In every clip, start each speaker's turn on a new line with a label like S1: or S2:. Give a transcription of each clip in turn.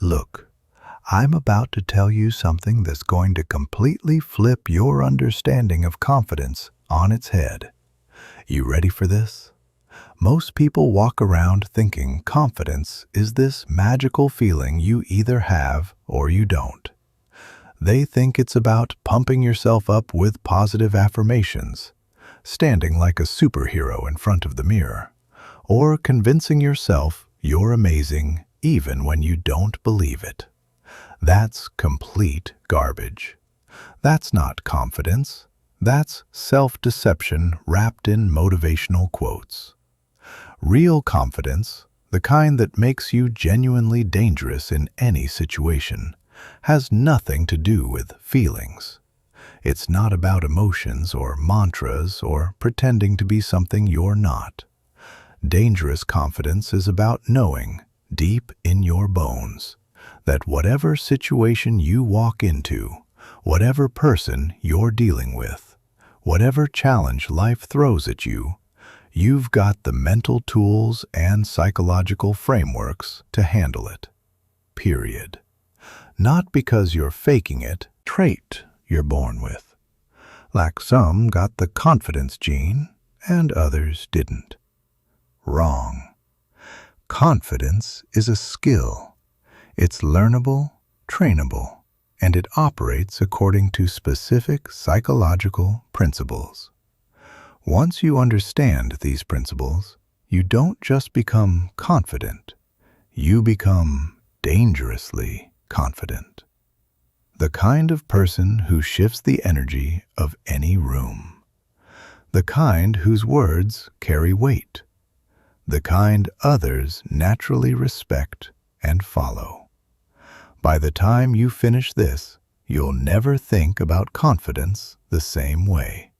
S1: Look, I'm about to tell you something that's going to completely flip your understanding of confidence on its head. You ready for this? Most people walk around thinking confidence is this magical feeling you either have or you don't. They think it's about pumping yourself up with positive affirmations, standing like a superhero in front of the mirror, or convincing yourself you're amazing even when you don't believe it. That's complete garbage. That's not confidence. That's self-deception wrapped in motivational quotes. Real confidence, the kind that makes you genuinely dangerous in any situation, has nothing to do with feelings. It's not about emotions or mantras or pretending to be something you're not. Dangerous confidence is about knowing, deep in your bones, that whatever situation you walk into, whatever person you're dealing with, whatever challenge life throws at you, you've got the mental tools and psychological frameworks to handle it. Period. Not because you're faking it, trait you're born with. Like some got the confidence gene and others didn't. Wrong. Confidence is a skill. It's learnable, trainable, and it operates according to specific psychological principles. Once you understand these principles, you don't just become confident, you become dangerously confident. The kind of person who shifts the energy of any room. The kind whose words carry weight. The kind others naturally respect and follow. By the time you finish this, you'll never think about confidence the same way.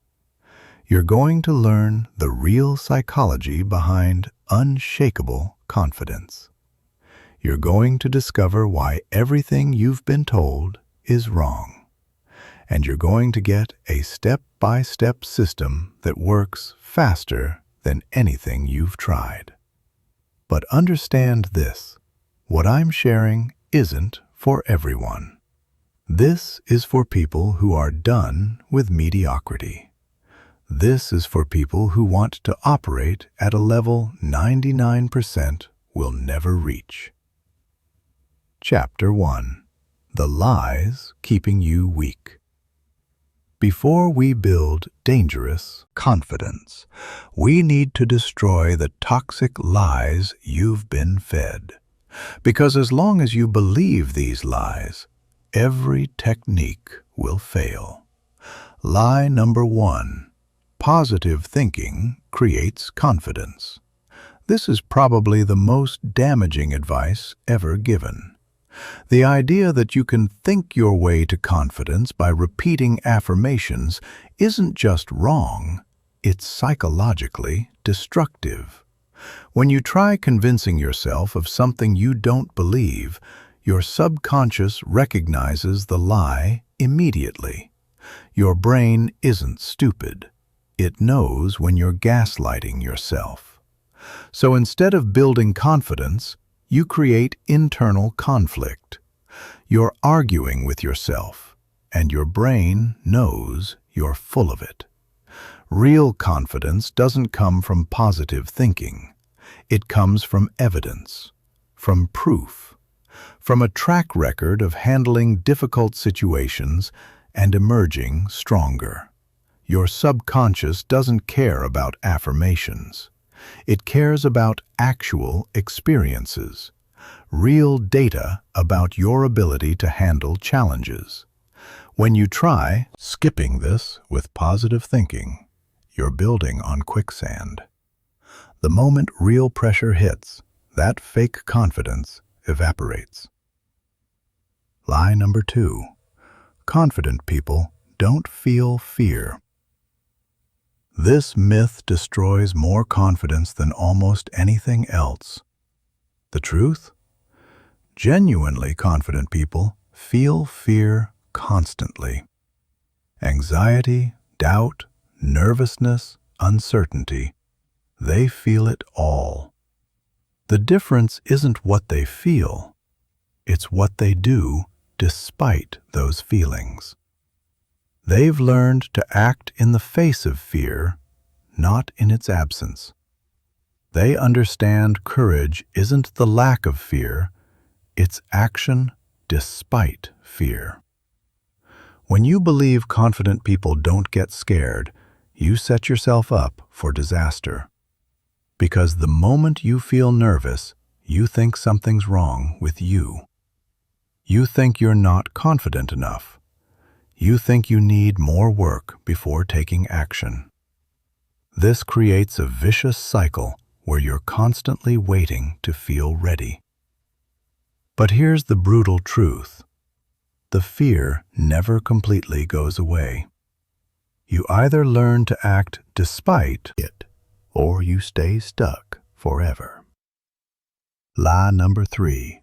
S1: You're going to learn the real psychology behind unshakable confidence. You're going to discover why everything you've been told is wrong. And you're going to get a step-by-step system that works faster than anything you've tried. But understand this, what I'm sharing isn't for everyone. This is for people who are done with mediocrity. This is for people who want to operate at a level 99% will never reach. Chapter 1. The Lies Keeping You Weak. Before we build dangerous confidence, we need to destroy the toxic lies you've been fed. Because as long as you believe these lies, every technique will fail. Lie number 1. Positive thinking creates confidence. This is probably the most damaging advice ever given. The idea that you can think your way to confidence by repeating affirmations isn't just wrong, it's psychologically destructive. When you try convincing yourself of something you don't believe, your subconscious recognizes the lie immediately. Your brain isn't stupid. It knows when you're gaslighting yourself. So instead of building confidence, you create internal conflict. You're arguing with yourself, and your brain knows you're full of it. Real confidence doesn't come from positive thinking. It comes from evidence, from proof, from a track record of handling difficult situations and emerging stronger. Your subconscious doesn't care about affirmations. It cares about actual experiences, real data about your ability to handle challenges. When you try skipping this with positive thinking, you're building on quicksand. The moment real pressure hits, that fake confidence evaporates. Lie number 2. Confident people don't feel fear. This myth destroys more confidence than almost anything else. The truth? Genuinely confident people feel fear constantly. Anxiety, doubt, nervousness, uncertainty. They feel it all. The difference isn't what they feel. It's what they do despite those feelings. They've learned to act in the face of fear, not in its absence. They understand courage isn't the lack of fear, it's action despite fear. When you believe confident people don't get scared, you set yourself up for disaster. Because the moment you feel nervous, you think something's wrong with you. You think you're not confident enough. You think you need more work before taking action. This creates a vicious cycle where you're constantly waiting to feel ready. But here's the brutal truth. The fear never completely goes away. You either learn to act despite it, or you stay stuck forever. Lie number 3.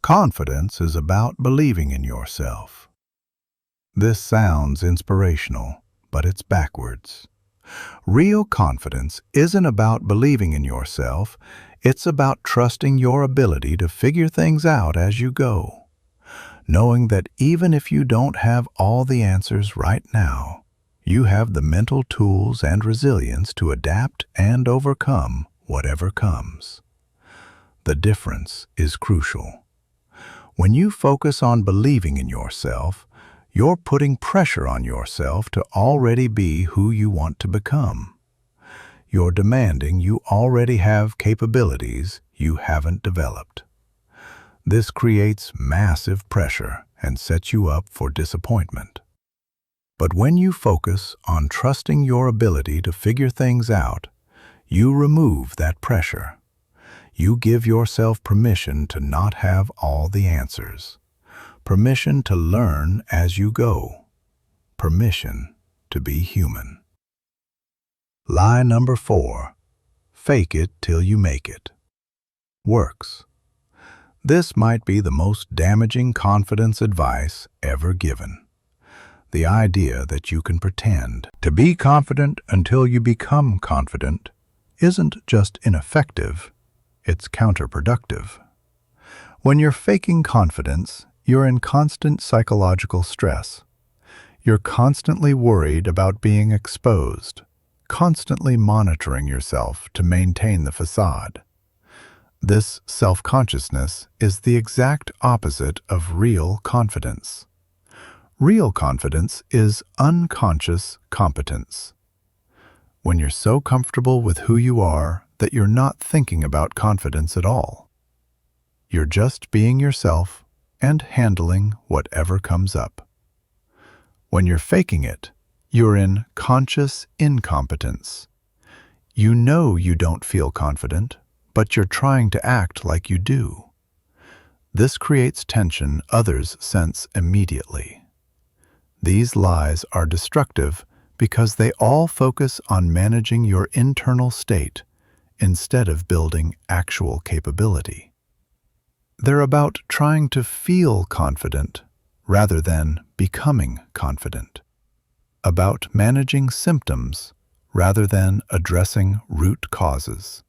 S1: Confidence is about believing in yourself. This sounds inspirational, but it's backwards. Real confidence isn't about believing in yourself, it's about trusting your ability to figure things out as you go. Knowing that even if you don't have all the answers right now, you have the mental tools and resilience to adapt and overcome whatever comes. The difference is crucial. When you focus on believing in yourself, you're putting pressure on yourself to already be who you want to become. You're demanding you already have capabilities you haven't developed. This creates massive pressure and sets you up for disappointment. But when you focus on trusting your ability to figure things out, you remove that pressure. You give yourself permission to not have all the answers. Permission to learn as you go. Permission to be human. Lie number 4. Fake it till you make it. Works. This might be the most damaging confidence advice ever given. The idea that you can pretend to be confident until you become confident isn't just ineffective, it's counterproductive. When you're faking confidence, you're in constant psychological stress. You're constantly worried about being exposed, constantly monitoring yourself to maintain the facade. This self-consciousness is the exact opposite of real confidence. Real confidence is unconscious competence. When you're so comfortable with who you are that you're not thinking about confidence at all. You're just being yourself and handling whatever comes up. When you're faking it, you're in conscious incompetence. You know you don't feel confident, but you're trying to act like you do. This creates tension others sense immediately. These lies are destructive because they all focus on managing your internal state instead of building actual capability. They're about trying to feel confident rather than becoming confident. About managing symptoms rather than addressing root causes.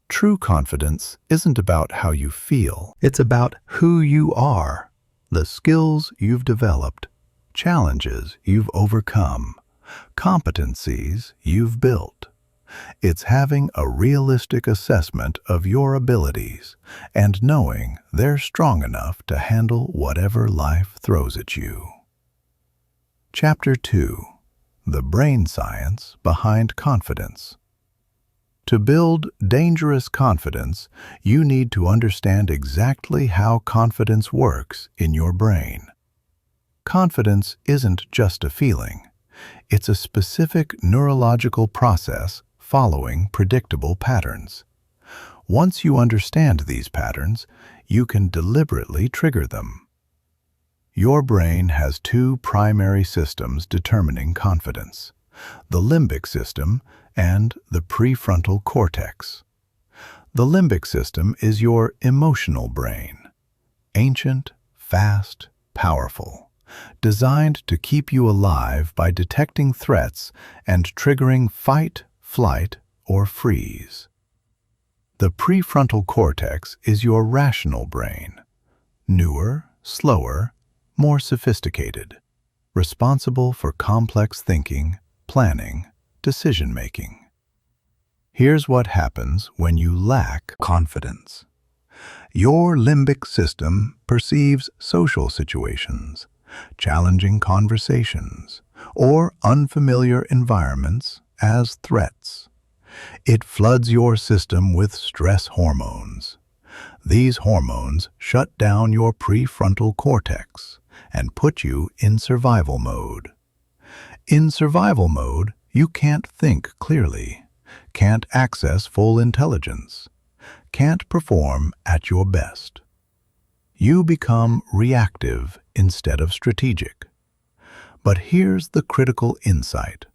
S1: True confidence isn't about how you feel. It's about who you are, the skills you've developed, challenges you've overcome, competencies you've built. It's having a realistic assessment of your abilities and knowing they're strong enough to handle whatever life throws at you. Chapter 2. The Brain Science Behind Confidence. To build dangerous confidence, you need to understand exactly how confidence works in your brain. Confidence isn't just a feeling. It's a specific neurological process following predictable patterns. Once you understand these patterns, you can deliberately trigger them. Your brain has 2 primary systems determining confidence: the limbic system and the prefrontal cortex. The limbic system is your emotional brain. Ancient, fast, powerful. Designed to keep you alive by detecting threats and triggering fight, flight, or freeze. The prefrontal cortex is your rational brain, slower, more sophisticated, responsible for complex thinking, planning, decision-making. Here's what happens when you lack confidence. Your limbic system perceives social situations, challenging conversations, or unfamiliar environments as threats. It floods your system with stress hormones. These hormones shut down your prefrontal cortex and put you in survival mode. In survival mode, you can't think clearly, can't access full intelligence, can't perform at your best. You become reactive instead of strategic. But here's the critical insight.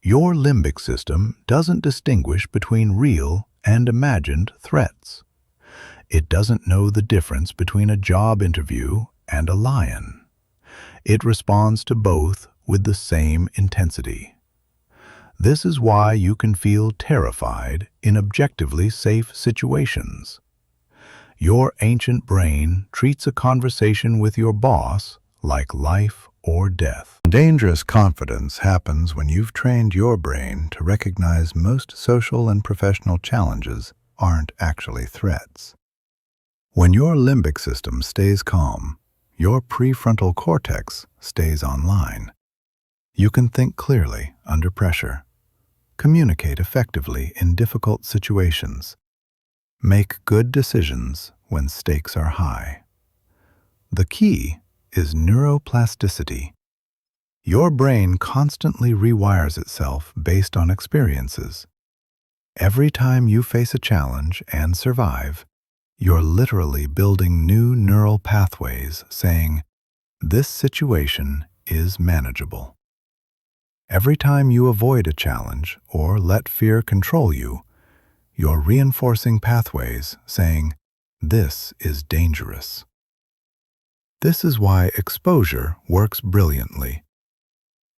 S1: Your limbic system doesn't distinguish between real and imagined threats. It doesn't know the difference between a job interview and a lion. It responds to both with the same intensity. This is why you can feel terrified in objectively safe situations. Your ancient brain treats a conversation with your boss like life or death. Dangerous confidence happens when you've trained your brain to recognize most social and professional challenges aren't actually threats. When your limbic system stays calm, your prefrontal cortex stays online. You can think clearly under pressure, communicate effectively in difficult situations, make good decisions when stakes are high. The key is neuroplasticity. Your brain constantly rewires itself based on experiences. Every time you face a challenge and survive, you're literally building new neural pathways saying, "This situation is manageable." Every time you avoid a challenge or let fear control you, you're reinforcing pathways saying, "This is dangerous." This is why exposure works brilliantly.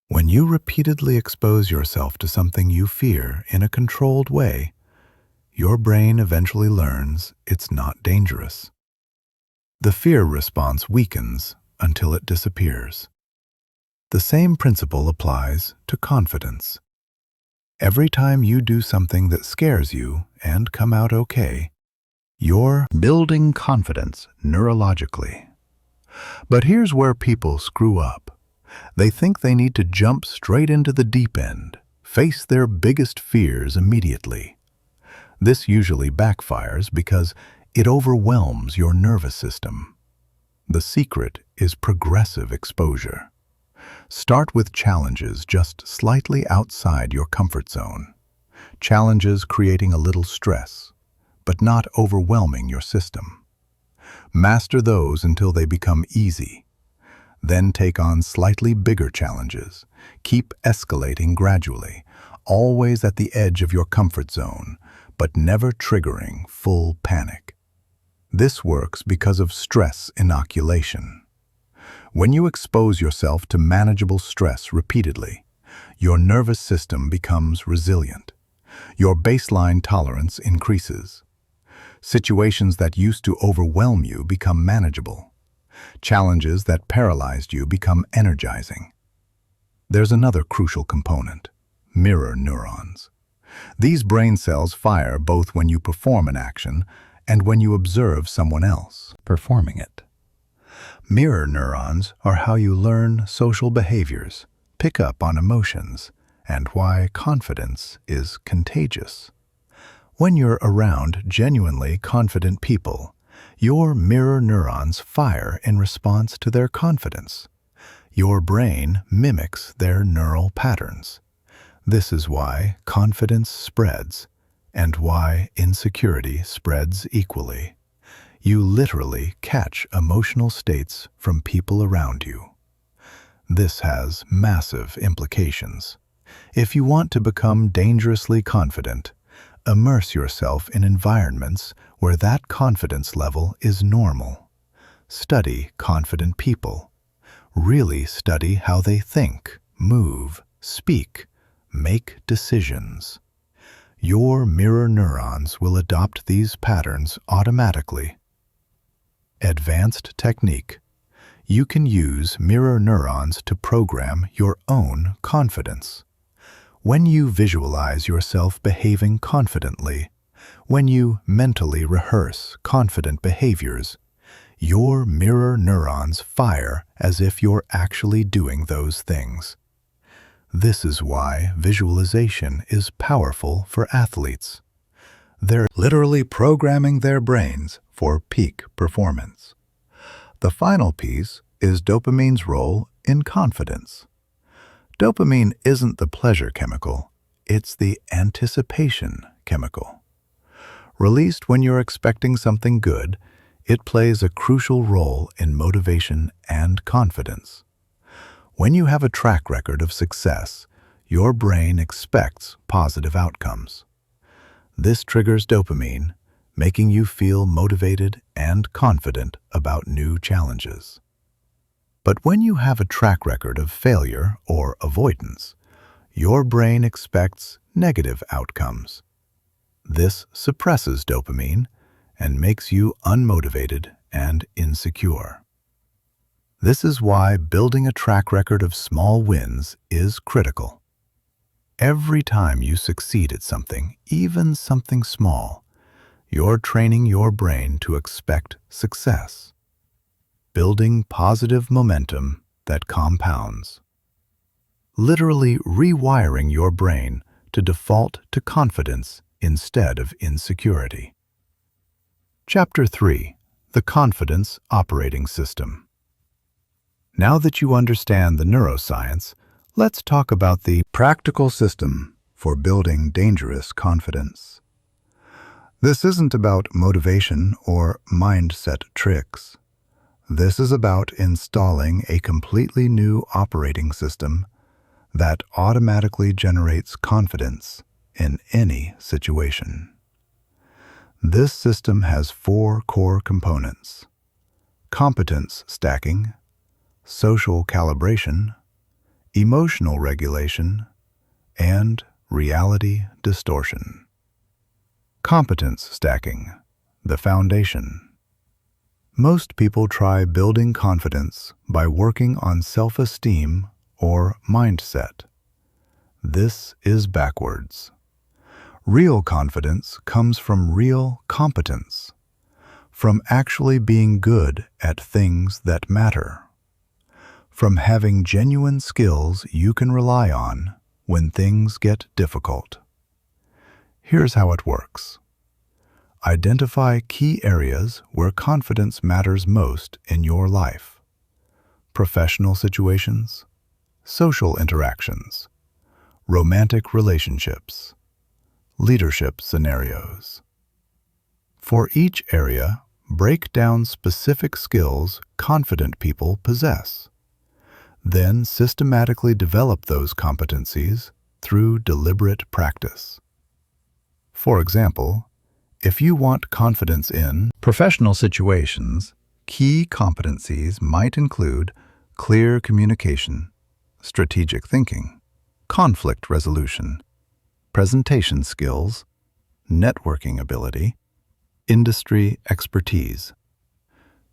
S1: When you repeatedly expose yourself to something you fear in a controlled way, your brain eventually learns it's not dangerous. The fear response weakens until it disappears. The same principle applies to confidence. Every time you do something that scares you and come out okay, you're building confidence neurologically. But here's where people screw up. They think they need to jump straight into the deep end, face their biggest fears immediately. This usually backfires because it overwhelms your nervous system. The secret is progressive exposure. Start with challenges just slightly outside your comfort zone. Challenges creating a little stress, but not overwhelming your system. Master those until they become easy. Then take on slightly bigger challenges. Keep escalating gradually, always at the edge of your comfort zone, but never triggering full panic. This works because of stress inoculation. When you expose yourself to manageable stress repeatedly, your nervous system becomes resilient. Your baseline tolerance increases. Situations that used to overwhelm you become manageable. Challenges that paralyzed you become energizing. There's another crucial component: mirror neurons. These brain cells fire both when you perform an action and when you observe someone else performing it. Mirror neurons are how you learn social behaviors, pick up on emotions, and why confidence is contagious. When you're around genuinely confident people, your mirror neurons fire in response to their confidence. Your brain mimics their neural patterns. This is why confidence spreads, and why insecurity spreads equally. You literally catch emotional states from people around you. This has massive implications. If you want to become dangerously confident, immerse yourself in environments where that confidence level is normal. Study confident people. Really study how they think, move, speak, make decisions. Your mirror neurons will adopt these patterns automatically. Advanced technique. You can use mirror neurons to program your own confidence. When you visualize yourself behaving confidently, when you mentally rehearse confident behaviors, your mirror neurons fire as if you're actually doing those things. This is why visualization is powerful for athletes. They're literally programming their brains for peak performance. The final piece is dopamine's role in confidence. Dopamine isn't the pleasure chemical, it's the anticipation chemical. Released when you're expecting something good, it plays a crucial role in motivation and confidence. When you have a track record of success, your brain expects positive outcomes. This triggers dopamine, making you feel motivated and confident about new challenges. But when you have a track record of failure or avoidance, your brain expects negative outcomes. This suppresses dopamine and makes you unmotivated and insecure. This is why building a track record of small wins is critical. Every time you succeed at something, even something small, you're training your brain to expect success, building positive momentum that compounds, literally rewiring your brain to default to confidence instead of insecurity. Chapter 3: The Confidence Operating System. Now that you understand the neuroscience, let's talk about the practical system for building dangerous confidence. This isn't about motivation or mindset tricks. This is about installing a completely new operating system that automatically generates confidence in any situation. This system has 4 core components: competence stacking, social calibration, emotional regulation, and reality distortion. Competence stacking, the foundation. Most people try building confidence by working on self-esteem or mindset. This is backwards. Real confidence comes from real competence, from actually being good at things that matter, from having genuine skills you can rely on when things get difficult. Here's how it works. Identify key areas where confidence matters most in your life: professional situations, social interactions, romantic relationships, leadership scenarios. For each area, break down specific skills confident people possess. Then systematically develop those competencies through deliberate practice. For example, if you want confidence in professional situations, key competencies might include clear communication, strategic thinking, conflict resolution, presentation skills, networking ability, industry expertise.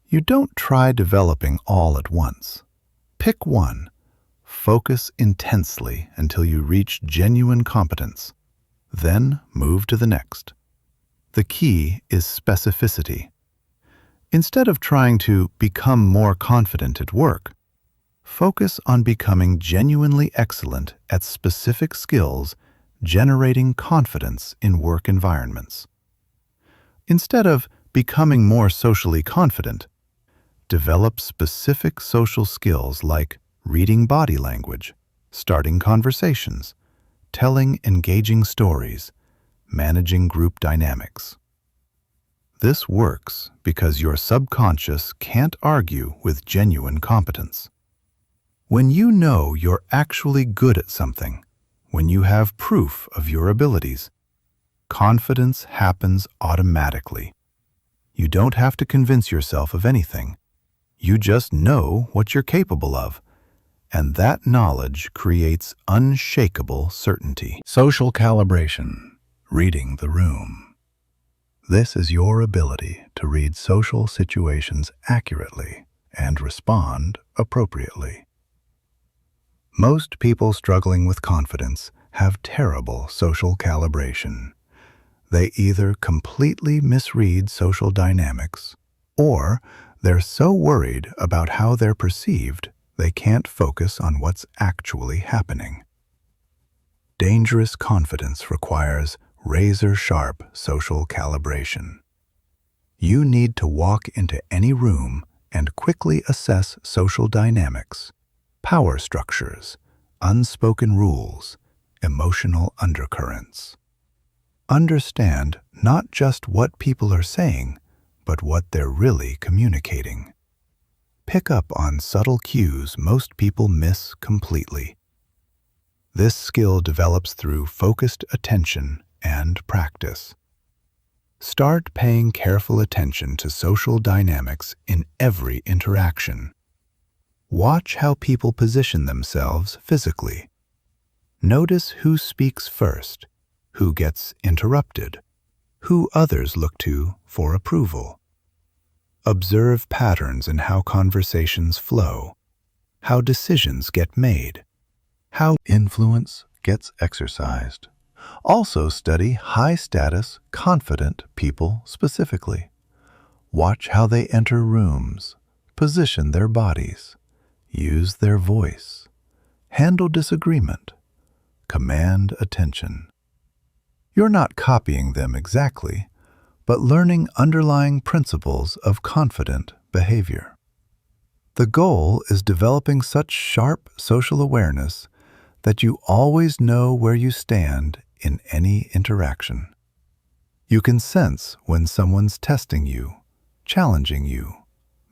S1: You don't try developing all at once. Pick one. Focus intensely until you reach genuine competence. Then move to the next. The key is specificity. Instead of trying to become more confident at work, focus on becoming genuinely excellent at specific skills generating confidence in work environments. Instead of becoming more socially confident, develop specific social skills like reading body language, starting conversations, telling engaging stories, managing group dynamics. This works because your subconscious can't argue with genuine competence. When you know you're actually good at something, when you have proof of your abilities, confidence happens automatically. You don't have to convince yourself of anything. You just know what you're capable of, and that knowledge creates unshakable certainty. Social calibration, reading the room. This is your ability to read social situations accurately and respond appropriately. Most people struggling with confidence have terrible social calibration. They either completely misread social dynamics, or they're so worried about how they're perceived they can't focus on what's actually happening. Dangerous confidence requires razor-sharp social calibration. You need to walk into any room and quickly assess social dynamics, power structures, unspoken rules, emotional undercurrents. Understand not just what people are saying, but what they're really communicating. Pick up on subtle cues most people miss completely. This skill develops through focused attention and practice. Start paying careful attention to social dynamics in every interaction. Watch how people position themselves physically. Notice who speaks first, who gets interrupted, who others look to for approval. Observe patterns in how conversations flow, how decisions get made, how influence gets exercised. Also study high-status, confident people specifically. Watch how they enter rooms, position their bodies, use their voice, handle disagreement, command attention. You're not copying them exactly, but learning underlying principles of confident behavior. The goal is developing such sharp social awareness that you always know where you stand in any interaction. You can sense when someone's testing you, challenging you,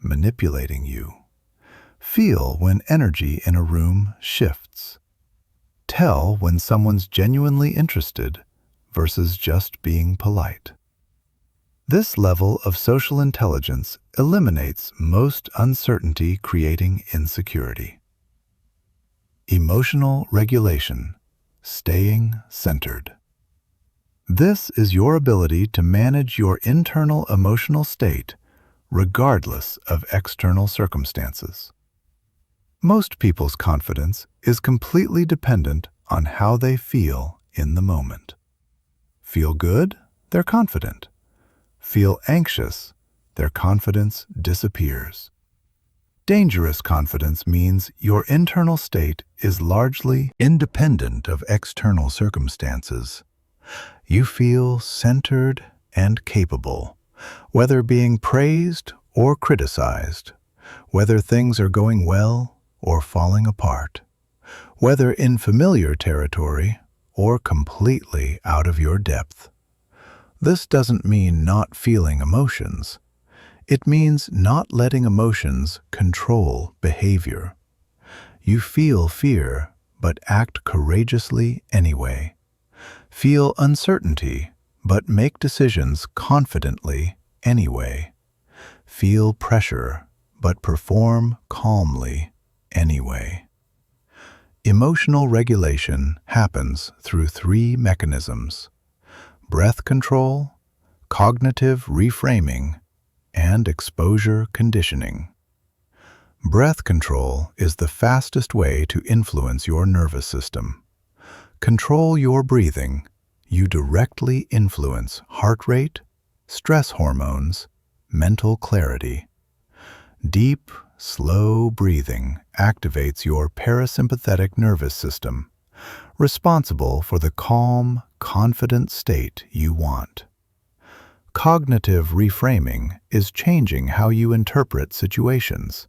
S1: manipulating you. Feel when energy in a room shifts. Tell when someone's genuinely interested versus just being polite. This level of social intelligence eliminates most uncertainty, creating insecurity. Emotional regulation, staying centered. This is your ability to manage your internal emotional state regardless of external circumstances. Most people's confidence is completely dependent on how they feel in the moment. Feel good, they're confident. Feel anxious, their confidence disappears. Dangerous confidence means your internal state is largely independent of external circumstances. You feel centered and capable, whether being praised or criticized, whether things are going well or falling apart, whether in familiar territory or completely out of your depth. This doesn't mean not feeling emotions. It means not letting emotions control behavior. You feel fear, but act courageously anyway. Feel uncertainty, but make decisions confidently anyway. Feel pressure, but perform calmly anyway. Emotional regulation happens through 3 mechanisms: breath control, cognitive reframing, and exposure conditioning. Breath control is the fastest way to influence your nervous system. Control your breathing. You directly influence heart rate, stress hormones, mental clarity. Deep, slow breathing activates your parasympathetic nervous system, responsible for the calm, confident state you want. Cognitive reframing is changing how you interpret situations.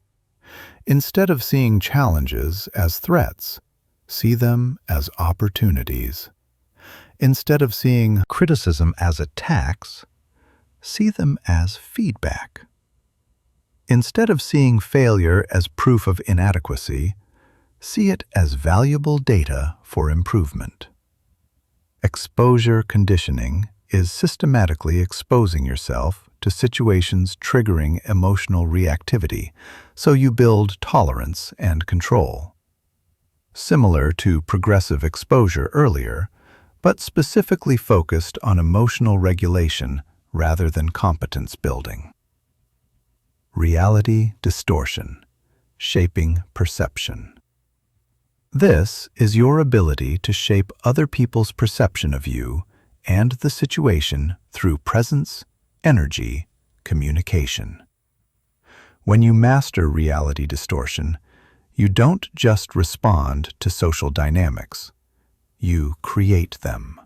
S1: Instead of seeing challenges as threats, see them as opportunities. Instead of seeing criticism as attacks, see them as feedback. Instead of seeing failure as proof of inadequacy, see it as valuable data for improvement. Exposure conditioning is systematically exposing yourself to situations triggering emotional reactivity, so you build tolerance and control. Similar to progressive exposure earlier, but specifically focused on emotional regulation rather than competence building. Reality distortion, shaping perception. This is your ability to shape other people's perception of you and the situation through presence, energy, communication. When you master reality distortion, you don't just respond to social dynamics, you create them.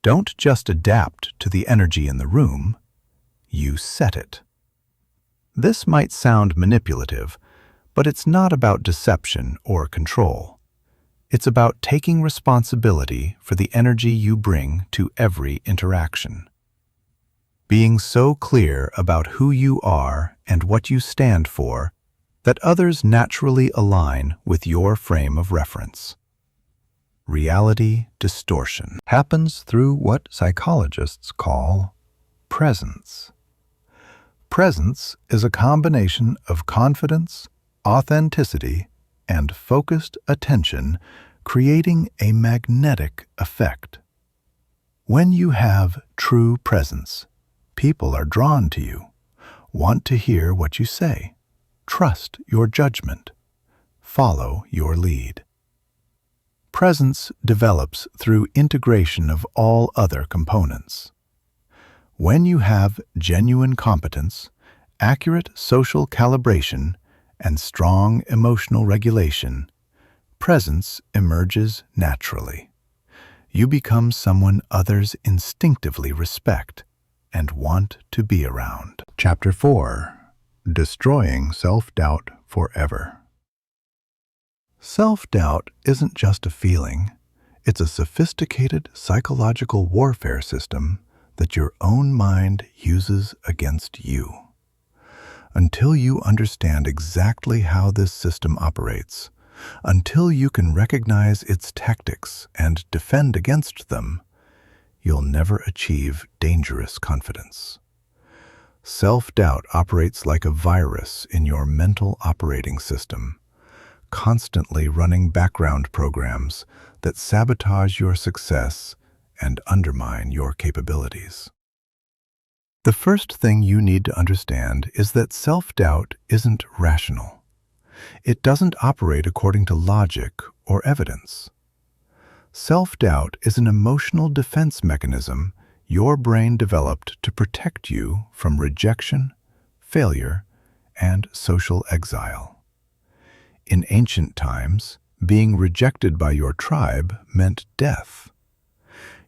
S1: Don't just adapt to the energy in the room, you set it. This might sound manipulative, but it's not about deception or control. It's about taking responsibility for the energy you bring to every interaction. Being so clear about who you are and what you stand for that others naturally align with your frame of reference. Reality distortion happens through what psychologists call presence. Presence is a combination of confidence, authenticity, and focused attention, creating a magnetic effect. When you have true presence, people are drawn to you, want to hear what you say, trust your judgment, follow your lead. Presence develops through integration of all other components. When you have genuine competence, accurate social calibration, and strong emotional regulation, presence emerges naturally. You become someone others instinctively respect and want to be around. Chapter 4. Destroying Self-Doubt Forever. Self-doubt isn't just a feeling, it's a sophisticated psychological warfare system that your own mind uses against you. Until you understand exactly how this system operates, until you can recognize its tactics and defend against them, you'll never achieve dangerous confidence. Self-doubt operates like a virus in your mental operating system, constantly running background programs that sabotage your success and undermine your capabilities. The first thing you need to understand is that self-doubt isn't rational. It doesn't operate according to logic or evidence. Self-doubt is an emotional defense mechanism your brain developed to protect you from rejection, failure, and social exile. In ancient times, being rejected by your tribe meant death.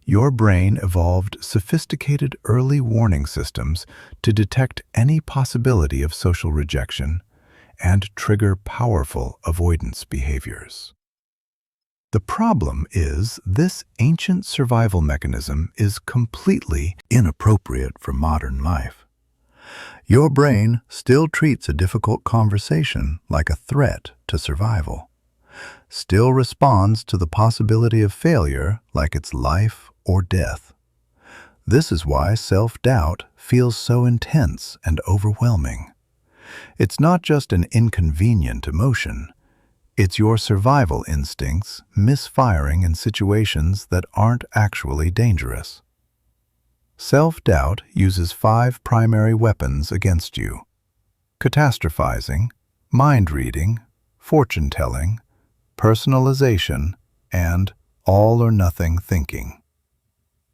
S1: Your brain evolved sophisticated early warning systems to detect any possibility of social rejection and trigger powerful avoidance behaviors. The problem is this ancient survival mechanism is completely inappropriate for modern life. Your brain still treats a difficult conversation like a threat to survival, still responds to the possibility of failure like it's life or death. This is why self-doubt feels so intense and overwhelming. It's not just an inconvenient emotion. It's your survival instincts misfiring in situations that aren't actually dangerous. Self-doubt uses 5 primary weapons against you: catastrophizing, mind-reading, fortune-telling, personalization, and all-or-nothing thinking.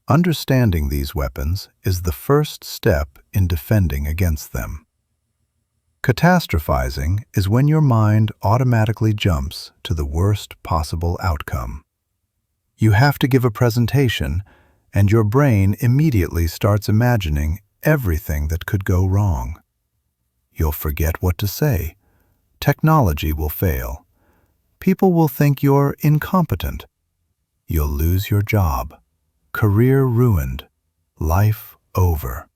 S1: Understanding these weapons is the first step in defending against them. Catastrophizing is when your mind automatically jumps to the worst possible outcome. You have to give a presentation, and your brain immediately starts imagining everything that could go wrong. You'll forget what to say. Technology will fail. People will think you're incompetent. You'll lose your job. Career ruined. Life over.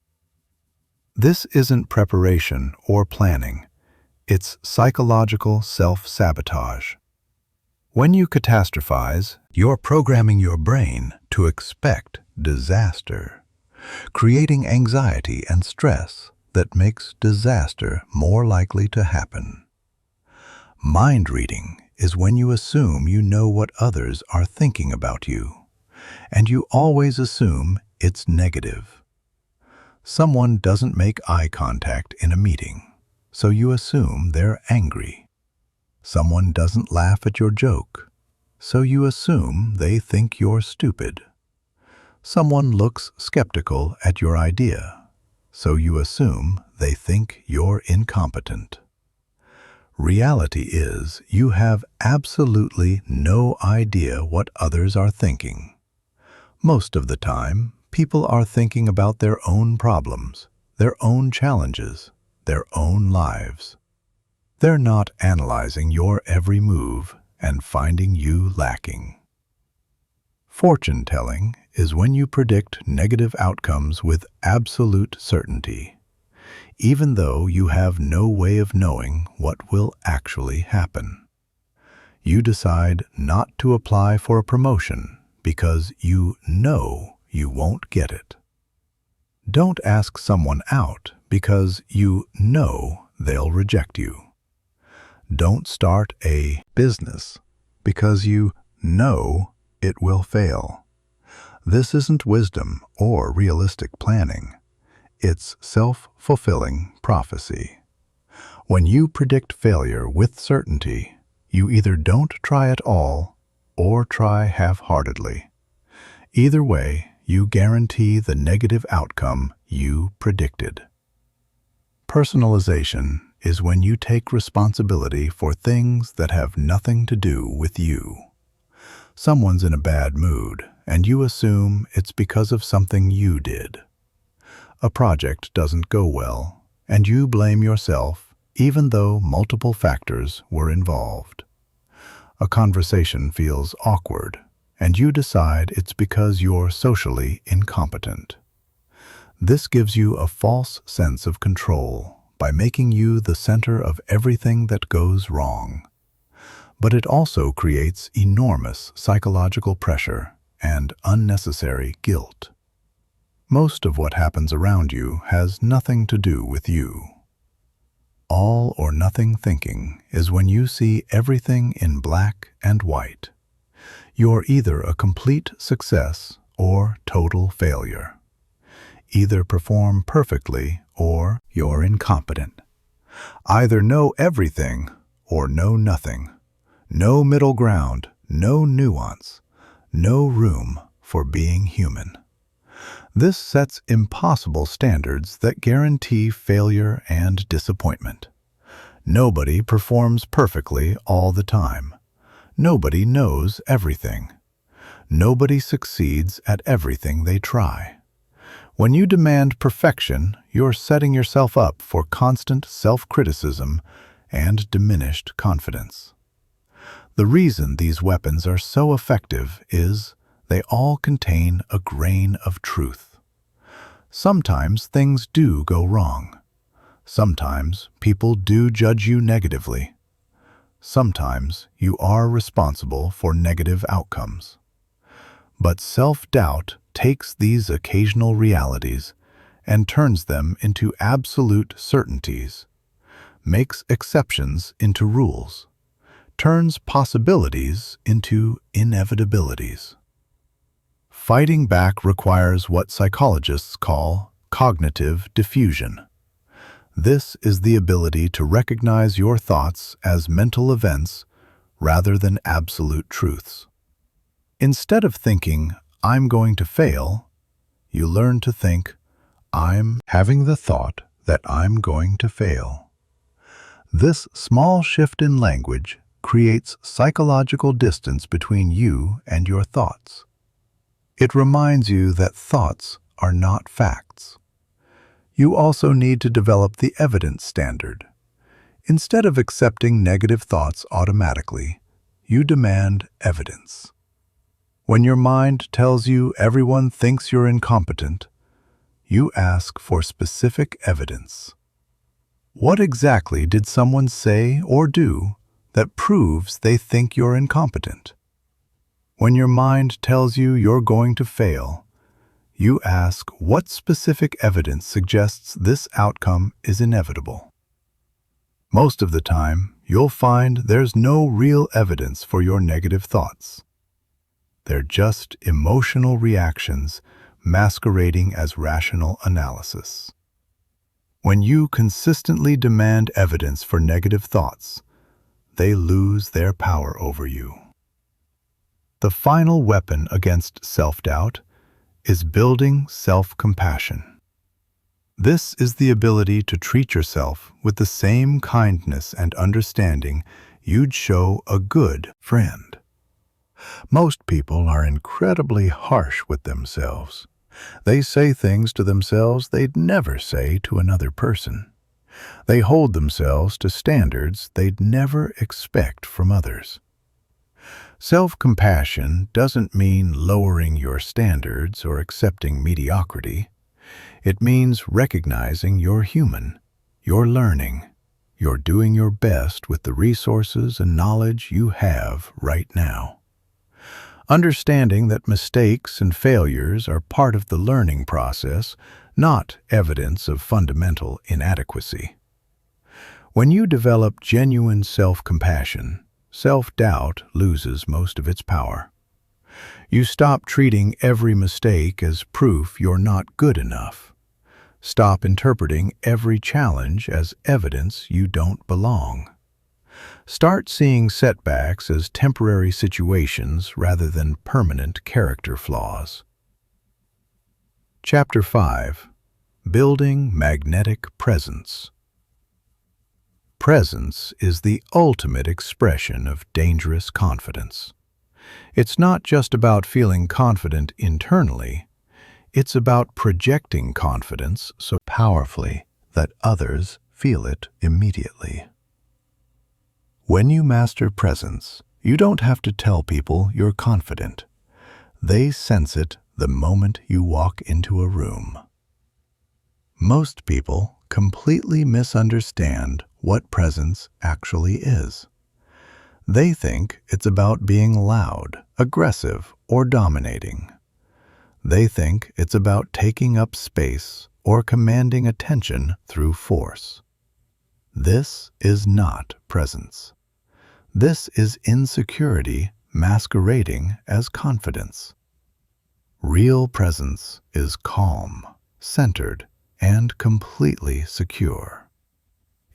S1: This isn't preparation or planning. It's psychological self-sabotage. When you catastrophize, you're programming your brain to expect disaster, creating anxiety and stress that makes disaster more likely to happen. Mind reading is when you assume you know what others are thinking about you, and you always assume it's negative. Someone doesn't make eye contact in a meeting, so you assume they're angry. Someone doesn't laugh at your joke, so you assume they think you're stupid. Someone looks skeptical at your idea, so you assume they think you're incompetent. Reality is you have absolutely no idea what others are thinking. Most of the time, people are thinking about their own problems, their own challenges, their own lives. They're not analyzing your every move and finding you lacking. Fortune-telling is when you predict negative outcomes with absolute certainty, even though you have no way of knowing what will actually happen. You decide not to apply for a promotion because you know you won't get it. Don't ask someone out because you know they'll reject you. Don't start a business because you know it will fail. This isn't wisdom or realistic planning. It's self-fulfilling prophecy. When you predict failure with certainty, you either don't try at all or try half-heartedly. Either way, you guarantee the negative outcome you predicted. Personalization is when you take responsibility for things that have nothing to do with you. Someone's in a bad mood, and you assume it's because of something you did. A project doesn't go well, and you blame yourself even though multiple factors were involved. A conversation feels awkward, and you decide it's because you're socially incompetent. This gives you a false sense of control by making you the center of everything that goes wrong. But it also creates enormous psychological pressure and unnecessary guilt. Most of what happens around you has nothing to do with you. All or nothing thinking is when you see everything in black and white. You're either a complete success or total failure. Either perform perfectly or you're incompetent. Either know everything or know nothing. No middle ground, no nuance, no room for being human. This sets impossible standards that guarantee failure and disappointment. Nobody performs perfectly all the time. Nobody knows everything. Nobody succeeds at everything they try. When you demand perfection, you're setting yourself up for constant self-criticism and diminished confidence. The reason these weapons are so effective is they all contain a grain of truth. Sometimes things do go wrong. Sometimes people do judge you negatively. Sometimes you are responsible for negative outcomes. But self-doubt takes these occasional realities and turns them into absolute certainties, makes exceptions into rules, turns possibilities into inevitabilities. Fighting back requires what psychologists call cognitive diffusion. This is the ability to recognize your thoughts as mental events rather than absolute truths. Instead of thinking, "I'm going to fail," you learn to think, "I'm having the thought that I'm going to fail." This small shift in language creates psychological distance between you and your thoughts. It reminds you that thoughts are not facts. You also need to develop the evidence standard. Instead of accepting negative thoughts automatically, you demand evidence. When your mind tells you everyone thinks you're incompetent, you ask for specific evidence. What exactly did someone say or do that proves they think you're incompetent? When your mind tells you you're going to fail, you ask what specific evidence suggests this outcome is inevitable. Most of the time, you'll find there's no real evidence for your negative thoughts. They're just emotional reactions masquerading as rational analysis. When you consistently demand evidence for negative thoughts, they lose their power over you. The final weapon against self-doubt is building self-compassion. This is the ability to treat yourself with the same kindness and understanding you'd show a good friend. Most people are incredibly harsh with themselves. They say things to themselves they'd never say to another person. They hold themselves to standards they'd never expect from others. Self-compassion doesn't mean lowering your standards or accepting mediocrity. It means recognizing you're human, you're learning, you're doing your best with the resources and knowledge you have right now. Understanding that mistakes and failures are part of the learning process, not evidence of fundamental inadequacy. When you develop genuine self-compassion, self-doubt loses most of its power. You stop treating every mistake as proof you're not good enough. Stop interpreting every challenge as evidence you don't belong. Start seeing setbacks as temporary situations rather than permanent character flaws. Chapter 5. Building Magnetic Presence. Presence is the ultimate expression of dangerous confidence. It's not just about feeling confident internally, it's about projecting confidence so powerfully that others feel it immediately. When you master presence, you don't have to tell people you're confident. They sense it the moment you walk into a room. Most people completely misunderstand what presence actually is. They think it's about being loud, aggressive, or dominating. They think it's about taking up space or commanding attention through force. This is not presence. This is insecurity masquerading as confidence. Real presence is calm, centered, and completely secure.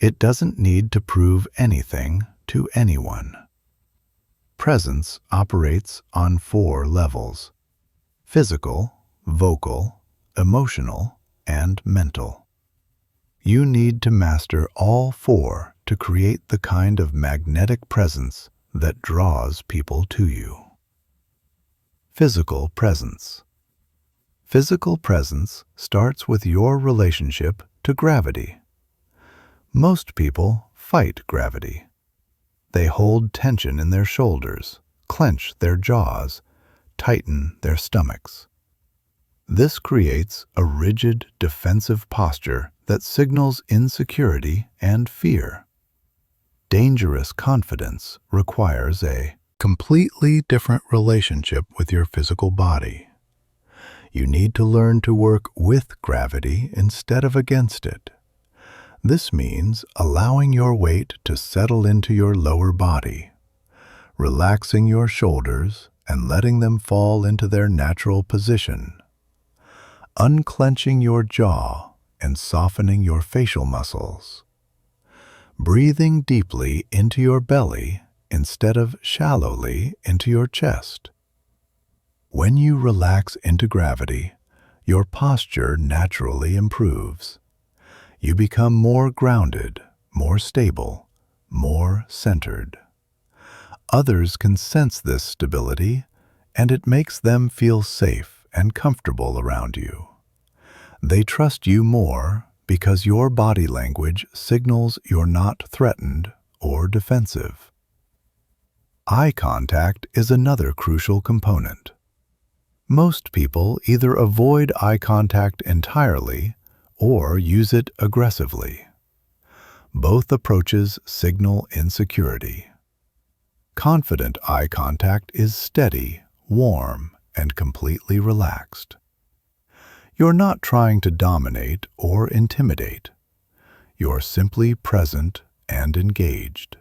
S1: It doesn't need to prove anything to anyone. Presence operates on 4 levels: physical, vocal, emotional, and mental. You need to master all 4 to create the kind of magnetic presence that draws people to you. Physical presence. Physical presence starts with your relationship to gravity. Most people fight gravity. They hold tension in their shoulders, clench their jaws, tighten their stomachs. This creates a rigid, defensive posture that signals insecurity and fear. Dangerous confidence requires a completely different relationship with your physical body. You need to learn to work with gravity instead of against it. This means allowing your weight to settle into your lower body, relaxing your shoulders and letting them fall into their natural position, unclenching your jaw and softening your facial muscles, breathing deeply into your belly instead of shallowly into your chest. When you relax into gravity, your posture naturally improves. You become more grounded, more stable, more centered. Others can sense this stability, and it makes them feel safe and comfortable around you. They trust you more because your body language signals you're not threatened or defensive. Eye contact is another crucial component. Most people either avoid eye contact entirely or use it aggressively. Both approaches signal insecurity. Confident eye contact is steady, warm, and completely relaxed. You're not trying to dominate or intimidate. You're simply present and engaged.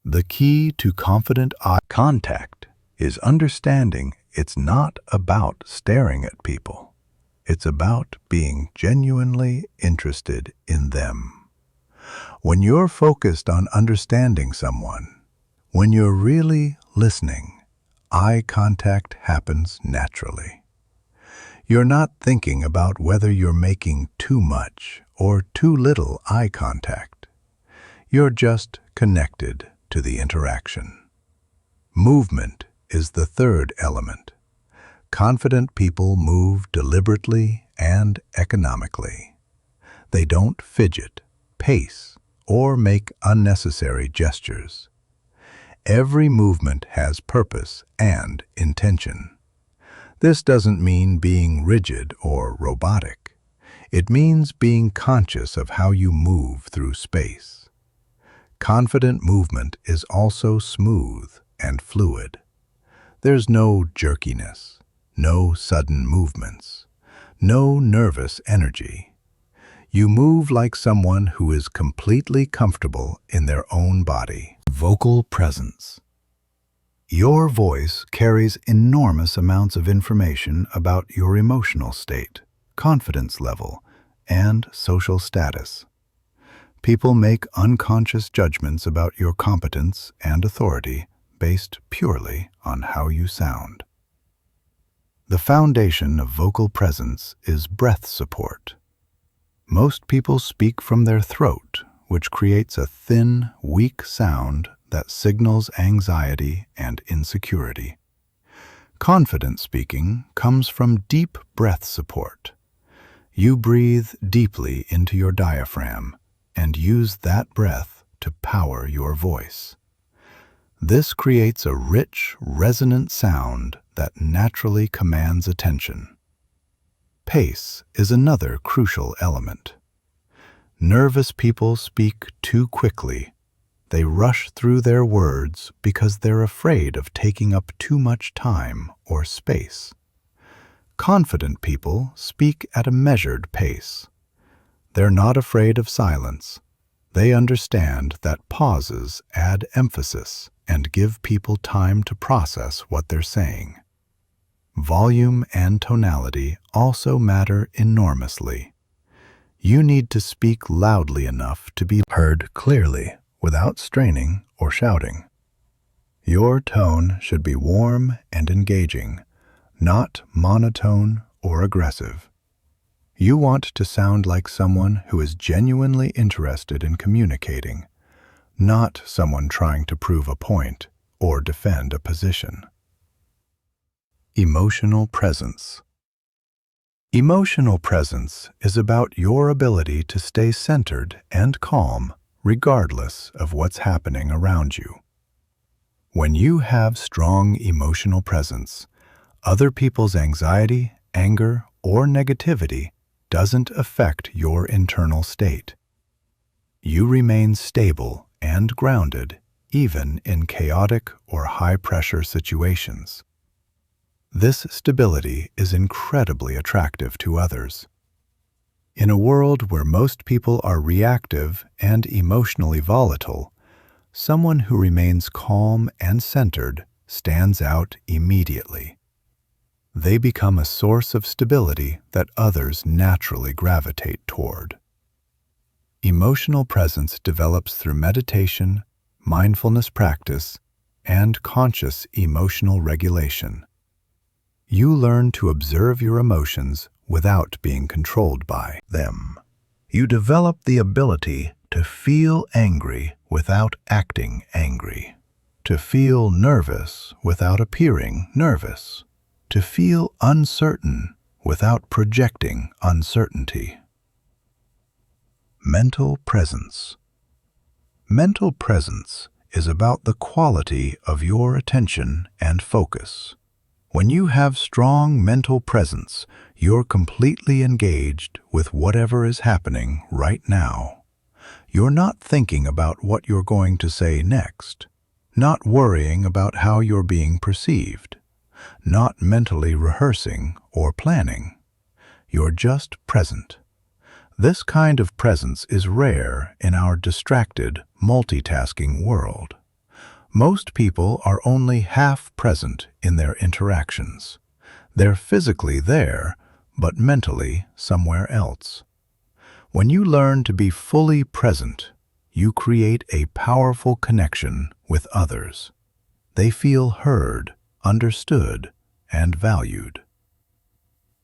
S1: The key to confident eye contact is understanding It's not about staring at people. It's about being genuinely interested in them. When you're focused on understanding someone, when you're really listening, eye contact happens naturally. You're not thinking about whether you're making too much or too little eye contact. You're just connected to the interaction. Movement is the third element. Confident people move deliberately and economically. They don't fidget, pace, or make unnecessary gestures. Every movement has purpose and intention. This doesn't mean being rigid or robotic. It means being conscious of how you move through space. Confident movement is also smooth and fluid. There's no jerkiness, no sudden movements, no nervous energy. You move like someone who is completely comfortable in their own body. Vocal presence. Your voice carries enormous amounts of information about your emotional state, confidence level, and social status. People make unconscious judgments about your competence and authority based purely on how you sound. The foundation of vocal presence is breath support. Most people speak from their throat, which creates a thin, weak sound that signals anxiety and insecurity. Confident speaking comes from deep breath support. You breathe deeply into your diaphragm and use that breath to power your voice. This creates a rich, resonant sound that naturally commands attention. Pace is another crucial element. Nervous people speak too quickly. They rush through their words because they're afraid of taking up too much time or space. Confident people speak at a measured pace. They're not afraid of silence. They understand that pauses add emphasis and give people time to process what they're saying. Volume and tonality also matter enormously. You need to speak loudly enough to be heard clearly without straining or shouting. Your tone should be warm and engaging, not monotone or aggressive. You want to sound like someone who is genuinely interested in communicating, not someone trying to prove a point or defend a position. Emotional presence. Emotional presence is about your ability to stay centered and calm regardless of what's happening around you. When you have strong emotional presence, other people's anxiety, anger, or negativity doesn't affect your internal state. You remain stable and grounded even in chaotic or high-pressure situations. This stability is incredibly attractive to others. In a world where most people are reactive and emotionally volatile, someone who remains calm and centered stands out immediately. They become a source of stability that others naturally gravitate toward. Emotional presence develops through meditation, mindfulness practice, and conscious emotional regulation. You learn to observe your emotions without being controlled by them. You develop the ability to feel angry without acting angry, to feel nervous without appearing nervous, to feel uncertain without projecting uncertainty. Mental presence. Mental presence is about the quality of your attention and focus. When you have strong mental presence, you're completely engaged with whatever is happening right now. You're not thinking about what you're going to say next, not worrying about how you're being perceived, not mentally rehearsing or planning. You're just present. This kind of presence is rare in our distracted, multitasking world. Most people are only half present in their interactions. They're physically there, but mentally somewhere else. When you learn to be fully present, you create a powerful connection with others. They feel heard, understood, and valued.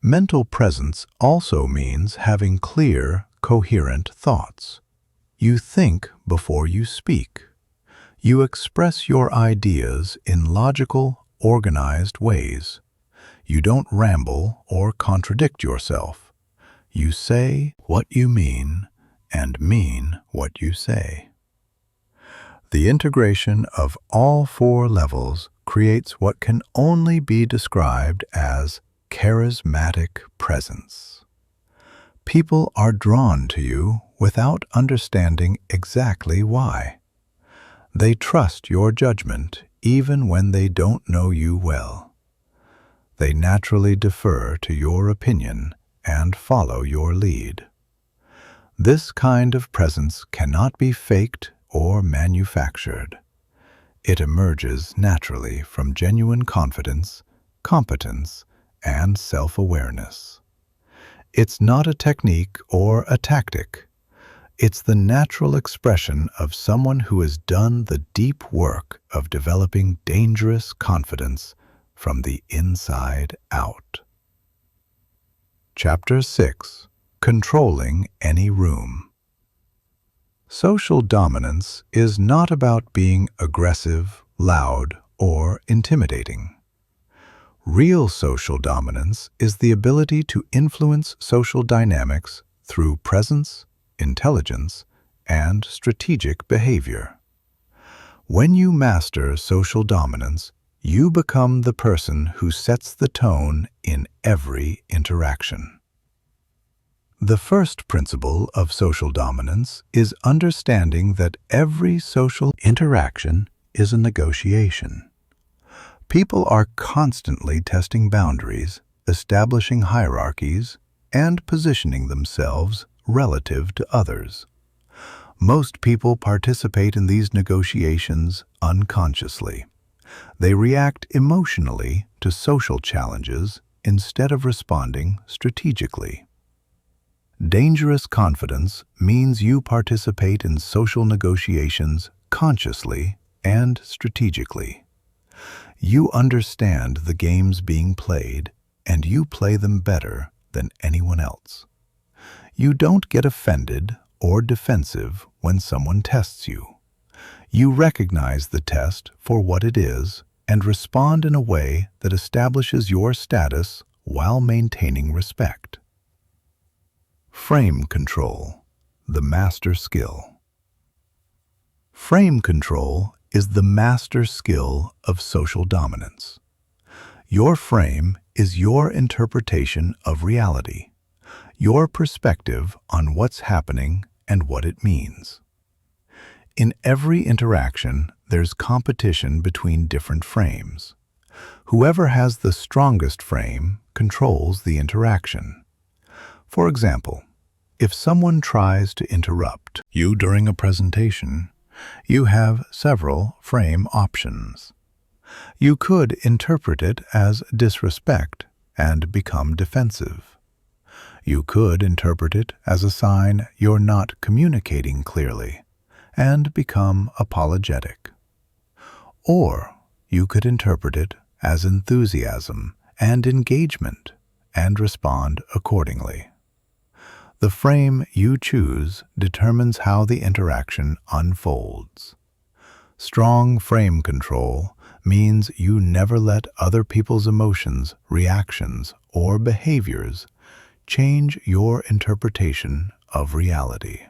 S1: Mental presence also means having clear, coherent thoughts. You think before you speak. You express your ideas in logical, organized ways. You don't ramble or contradict yourself. You say what you mean and mean what you say. The integration of all four levels creates what can only be described as charismatic presence. People are drawn to you without understanding exactly why. They trust your judgment even when they don't know you well. They naturally defer to your opinion and follow your lead. This kind of presence cannot be faked or manufactured. It emerges naturally from genuine confidence, competence, and self-awareness. It's not a technique or a tactic. It's the natural expression of someone who has done the deep work of developing dangerous confidence from the inside out. Chapter 6. Controlling any room. Social dominance is not about being aggressive, loud, or intimidating. Real social dominance is the ability to influence social dynamics through presence, intelligence, and strategic behavior. When you master social dominance, you become the person who sets the tone in every interaction. The first principle of social dominance is understanding that every social interaction is a negotiation. People are constantly testing boundaries, establishing hierarchies, and positioning themselves relative to others. Most people participate in these negotiations unconsciously. They react emotionally to social challenges instead of responding strategically. Dangerous confidence means you participate in social negotiations consciously and strategically. You understand the games being played, and you play them better than anyone else. You don't get offended or defensive when someone tests you. You recognize the test for what it is and respond in a way that establishes your status while maintaining respect. Frame control, the master skill. Frame control is the master skill of social dominance. Your frame is your interpretation of reality, your perspective on what's happening and what it means. In every interaction, there's competition between different frames. Whoever has the strongest frame controls the interaction. For example, if someone tries to interrupt you during a presentation, you have several frame options. You could interpret it as disrespect and become defensive. You could interpret it as a sign you're not communicating clearly and become apologetic. Or you could interpret it as enthusiasm and engagement and respond accordingly. The frame you choose determines how the interaction unfolds. Strong frame control means you never let other people's emotions, reactions, or behaviors change your interpretation of reality.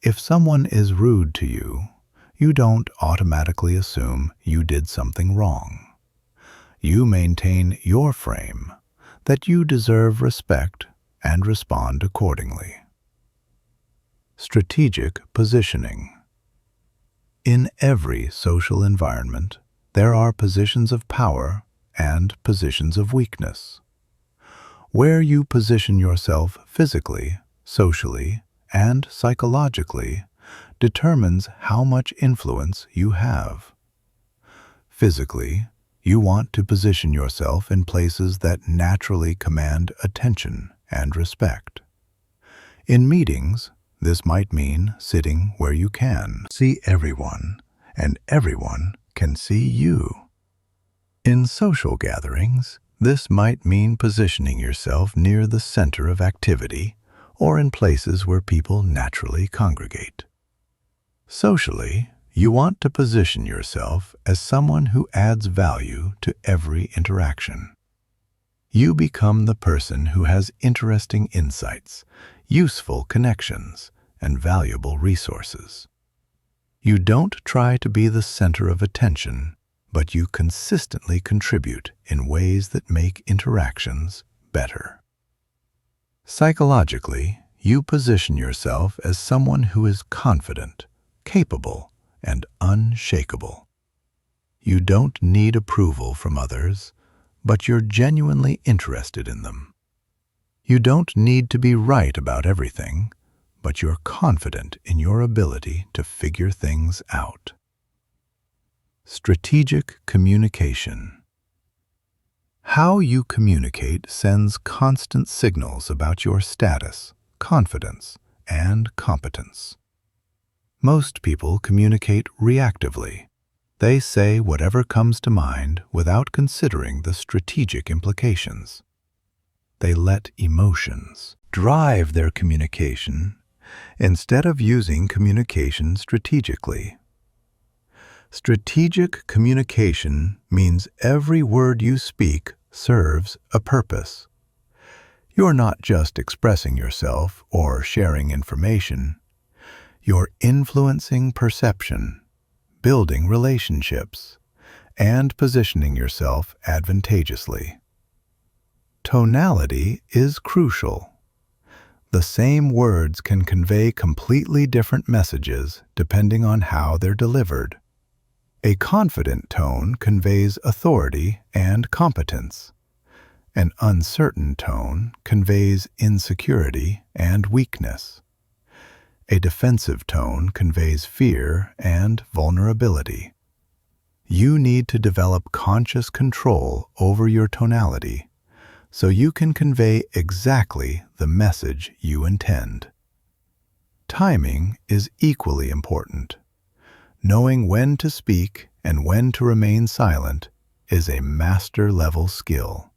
S1: If someone is rude to you, you don't automatically assume you did something wrong. You maintain your frame that you deserve respect and respond accordingly. Strategic positioning. In every social environment, there are positions of power and positions of weakness. Where you position yourself physically, socially, and psychologically determines how much influence you have. Physically, you want to position yourself in places that naturally command attention and respect. In meetings, this might mean sitting where you can see everyone, and everyone can see you. In social gatherings, this might mean positioning yourself near the center of activity or in places where people naturally congregate. Socially, you want to position yourself as someone who adds value to every interaction. You become the person who has interesting insights, useful connections, and valuable resources. You don't try to be the center of attention, but you consistently contribute in ways that make interactions better. Psychologically, you position yourself as someone who is confident, capable, and unshakable. You don't need approval from others, but you're genuinely interested in them. You don't need to be right about everything, but you're confident in your ability to figure things out. Strategic communication. How you communicate sends constant signals about your status, confidence, and competence. Most people communicate reactively. They say whatever comes to mind without considering the strategic implications. They let emotions drive their communication instead of using communication strategically. Strategic communication means every word you speak serves a purpose. You're not just expressing yourself or sharing information. You're influencing perception, building relationships, and positioning yourself advantageously. Tonality is crucial. The same words can convey completely different messages depending on how they're delivered. A confident tone conveys authority and competence. An uncertain tone conveys insecurity and weakness. A defensive tone conveys fear and vulnerability. You need to develop conscious control over your tonality so you can convey exactly the message you intend. Timing is equally important. Knowing when to speak and when to remain silent is a master-level skill.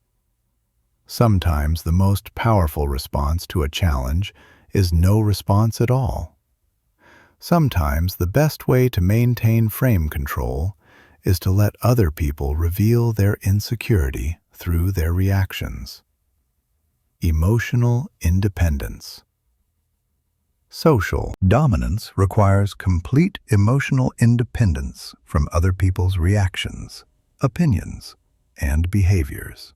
S1: Sometimes the most powerful response to a challenge is no response at all. Sometimes the best way to maintain frame control is to let other people reveal their insecurity through their reactions. Emotional independence. Social dominance requires complete emotional independence from other people's reactions, opinions, and behaviors.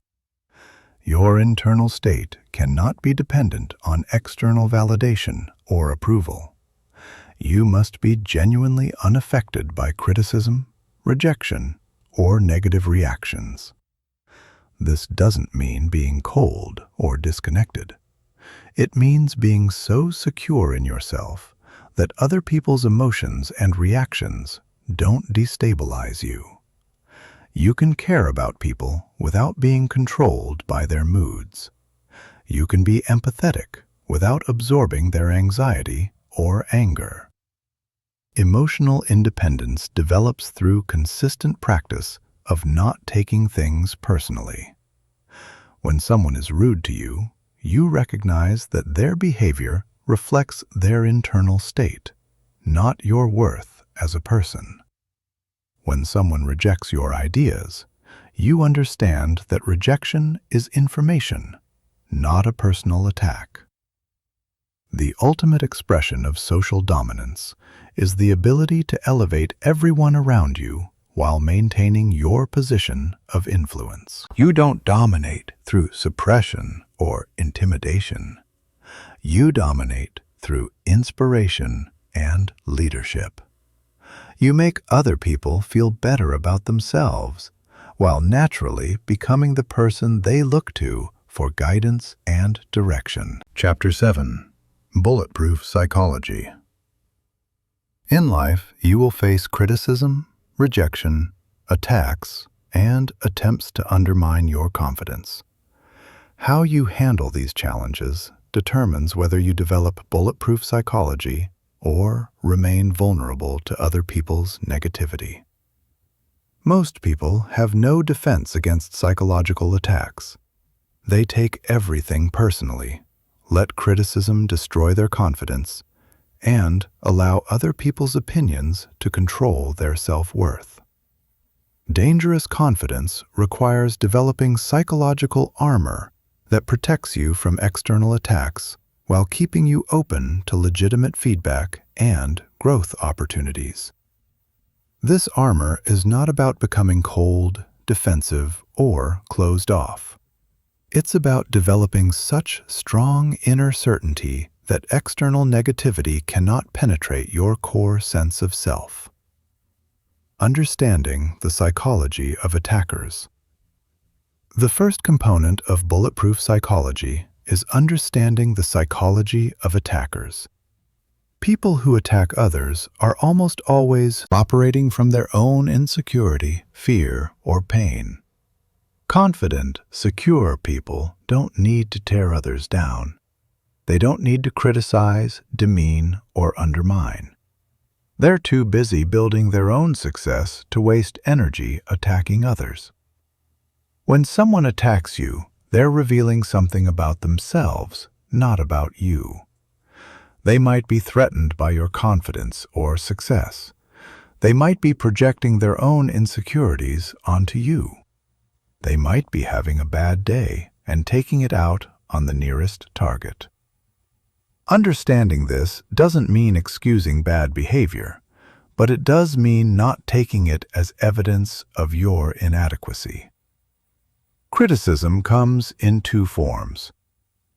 S1: Your internal state cannot be dependent on external validation or approval. You must be genuinely unaffected by criticism, rejection, or negative reactions. This doesn't mean being cold or disconnected. It means being so secure in yourself that other people's emotions and reactions don't destabilize you. You can care about people without being controlled by their moods. You can be empathetic without absorbing their anxiety or anger. Emotional independence develops through consistent practice of not taking things personally. When someone is rude to you, you recognize that their behavior reflects their internal state, not your worth as a person. When someone rejects your ideas, you understand that rejection is information, not a personal attack. The ultimate expression of social dominance is the ability to elevate everyone around you while maintaining your position of influence. You don't dominate through suppression or intimidation. You dominate through inspiration and leadership. You make other people feel better about themselves, while naturally becoming the person they look to for guidance and direction. Chapter 7. Bulletproof Psychology. In life, you will face criticism, rejection, attacks, and attempts to undermine your confidence. How you handle these challenges determines whether you develop bulletproof psychology or remain vulnerable to other people's negativity. Most people have no defense against psychological attacks. They take everything personally, let criticism destroy their confidence, and allow other people's opinions to control their self-worth. Dangerous confidence requires developing psychological armor that protects you from external attacks while keeping you open to legitimate feedback and growth opportunities. This armor is not about becoming cold, defensive, or closed off. It's about developing such strong inner certainty that external negativity cannot penetrate your core sense of self. Understanding the psychology of attackers. The first component of bulletproof psychology is understanding the psychology of attackers. People who attack others are almost always operating from their own insecurity, fear, or pain. Confident, secure people don't need to tear others down. They don't need to criticize, demean, or undermine. They're too busy building their own success to waste energy attacking others. When someone attacks you, they're revealing something about themselves, not about you. They might be threatened by your confidence or success. They might be projecting their own insecurities onto you. They might be having a bad day and taking it out on the nearest target. Understanding this doesn't mean excusing bad behavior, but it does mean not taking it as evidence of your inadequacy. Criticism comes in two forms: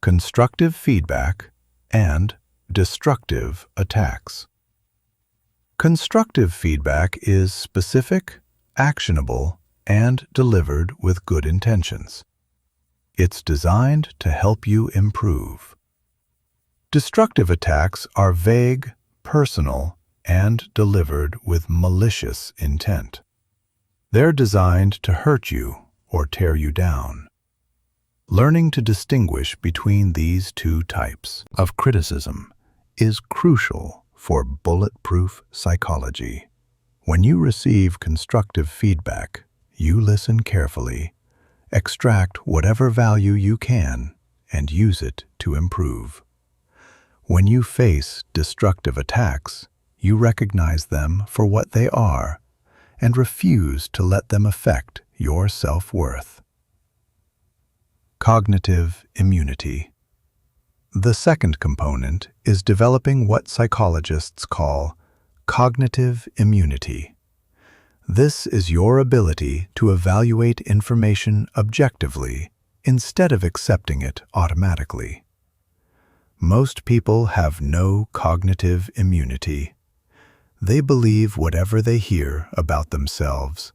S1: constructive feedback and destructive attacks. Constructive feedback is specific, actionable, and delivered with good intentions. It's designed to help you improve. Destructive attacks are vague, personal, and delivered with malicious intent. They're designed to hurt you or tear you down. Learning to distinguish between these two types of criticism is crucial for bulletproof psychology. When you receive constructive feedback, you listen carefully, extract whatever value you can, and use it to improve. When you face destructive attacks, you recognize them for what they are and refuse to let them affect your self-worth. Cognitive immunity. The second component is developing what psychologists call cognitive immunity. This is your ability to evaluate information objectively instead of accepting it automatically. Most people have no cognitive immunity. They believe whatever they hear about themselves,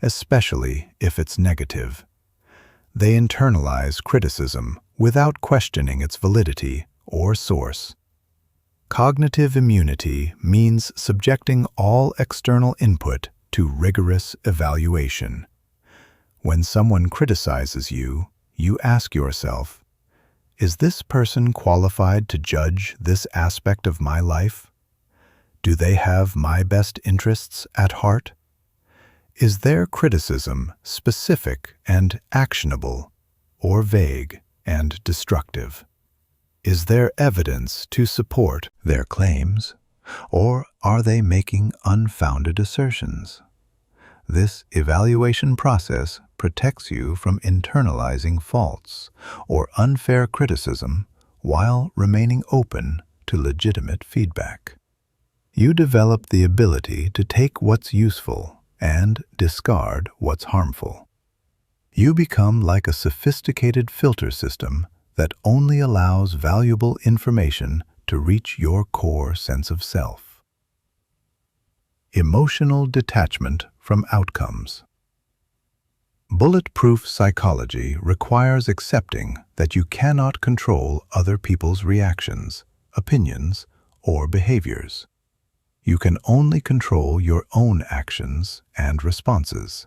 S1: especially if it's negative. They internalize criticism without questioning its validity or source. Cognitive immunity means subjecting all external input to rigorous evaluation. When someone criticizes you, you ask yourself, is this person qualified to judge this aspect of my life? Do they have my best interests at heart? Is their criticism specific and actionable, or vague and destructive? Is there evidence to support their claims, or are they making unfounded assertions? This evaluation process protects you from internalizing false or unfair criticism while remaining open to legitimate feedback. You develop the ability to take what's useful and discard what's harmful. You become like a sophisticated filter system that only allows valuable information to reach your core sense of self. Emotional detachment from outcomes. Bulletproof psychology requires accepting that you cannot control other people's reactions, opinions, or behaviors. You can only control your own actions and responses.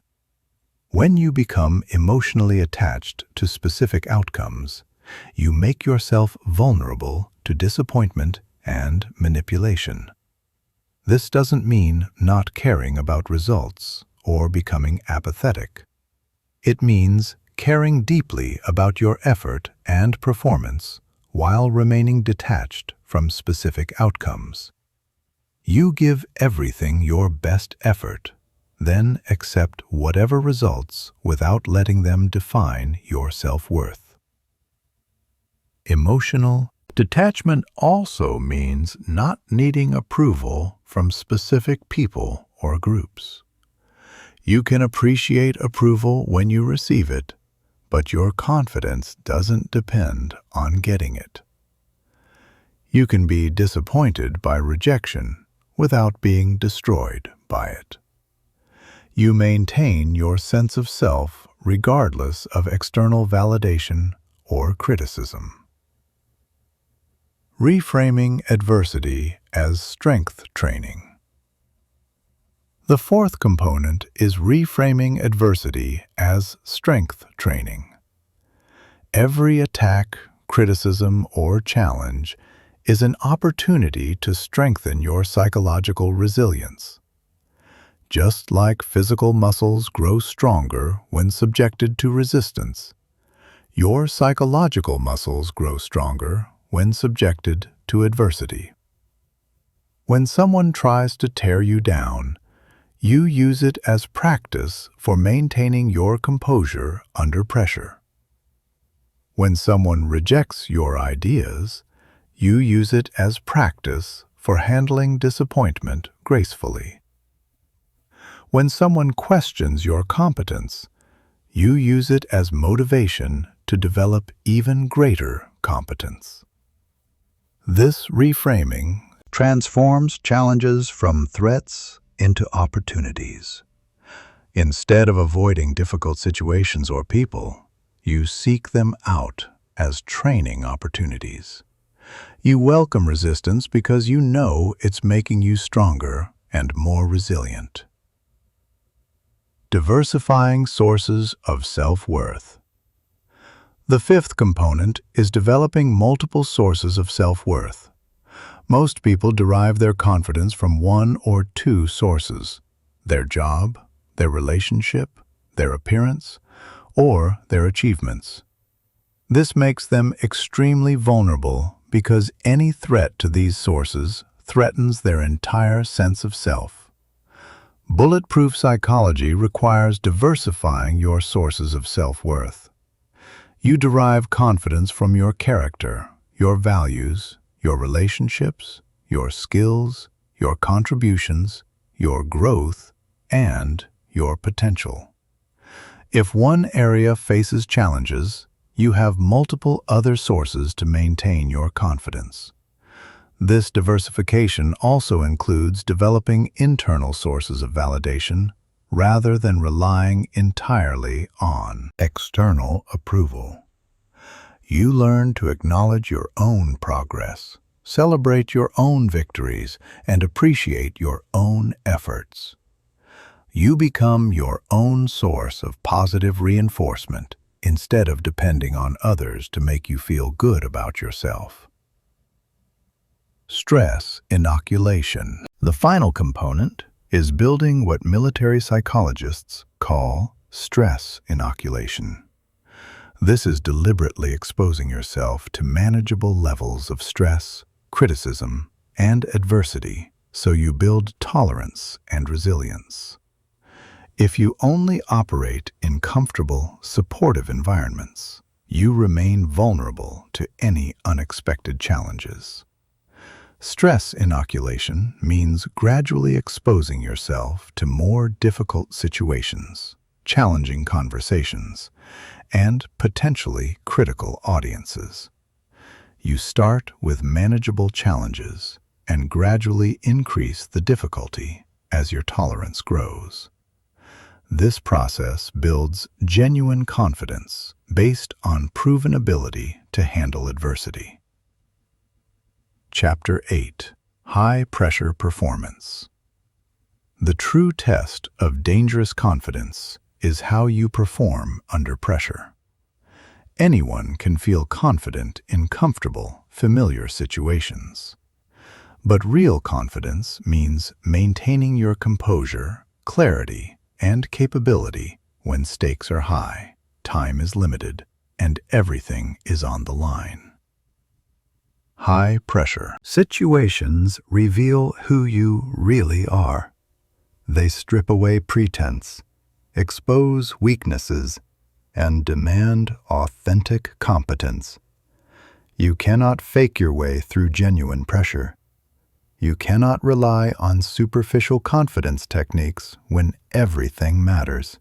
S1: When you become emotionally attached to specific outcomes, you make yourself vulnerable to disappointment and manipulation. This doesn't mean not caring about results or becoming apathetic. It means caring deeply about your effort and performance while remaining detached from specific outcomes. You give everything your best effort, then accept whatever results without letting them define your self-worth. Emotional detachment also means not needing approval from specific people or groups. You can appreciate approval when you receive it, but your confidence doesn't depend on getting it. You can be disappointed by rejection without being destroyed by it. You maintain your sense of self regardless of external validation or criticism. Reframing adversity as strength training. The fourth component is reframing adversity as strength training. Every attack, criticism, or challenge is an opportunity to strengthen your psychological resilience. Just like physical muscles grow stronger when subjected to resistance, your psychological muscles grow stronger when subjected to adversity. When someone tries to tear you down, you use it as practice for maintaining your composure under pressure. When someone rejects your ideas, you use it as practice for handling disappointment gracefully. When someone questions your competence, you use it as motivation to develop even greater competence. This reframing transforms challenges from threats into opportunities. Instead of avoiding difficult situations or people, you seek them out as training opportunities. You welcome resistance because you know it's making you stronger and more resilient. Diversifying sources of self-worth. The fifth component is developing multiple sources of self-worth. Most people derive their confidence from one or two sources: their job, their relationship, their appearance, or their achievements. This makes them extremely vulnerable because any threat to these sources threatens their entire sense of self. Bulletproof psychology requires diversifying your sources of self-worth. You derive confidence from your character, your values, your relationships, your skills, your contributions, your growth, and your potential. If one area faces challenges, you have multiple other sources to maintain your confidence. This diversification also includes developing internal sources of validation rather than relying entirely on external approval. You learn to acknowledge your own progress, celebrate your own victories, and appreciate your own efforts. You become your own source of positive reinforcement instead of depending on others to make you feel good about yourself. Stress inoculation. The final component is building what military psychologists call stress inoculation. This is deliberately exposing yourself to manageable levels of stress, criticism, and adversity so you build tolerance and resilience. If you only operate in comfortable, supportive environments, you remain vulnerable to any unexpected challenges. Stress inoculation means gradually exposing yourself to more difficult situations, challenging conversations, and potentially critical audiences. You start with manageable challenges and gradually increase the difficulty as your tolerance grows. This process builds genuine confidence based on proven ability to handle adversity. Chapter 8. High-pressure performance. The true test of dangerous confidence is how you perform under pressure. Anyone can feel confident in comfortable, familiar situations. But real confidence means maintaining your composure, clarity, and capability when stakes are high, time is limited, and everything is on the line. High pressure. Situations reveal who you really are. They strip away pretense, expose weaknesses, and demand authentic competence. You cannot fake your way through genuine pressure. You cannot rely on superficial confidence techniques when everything matters.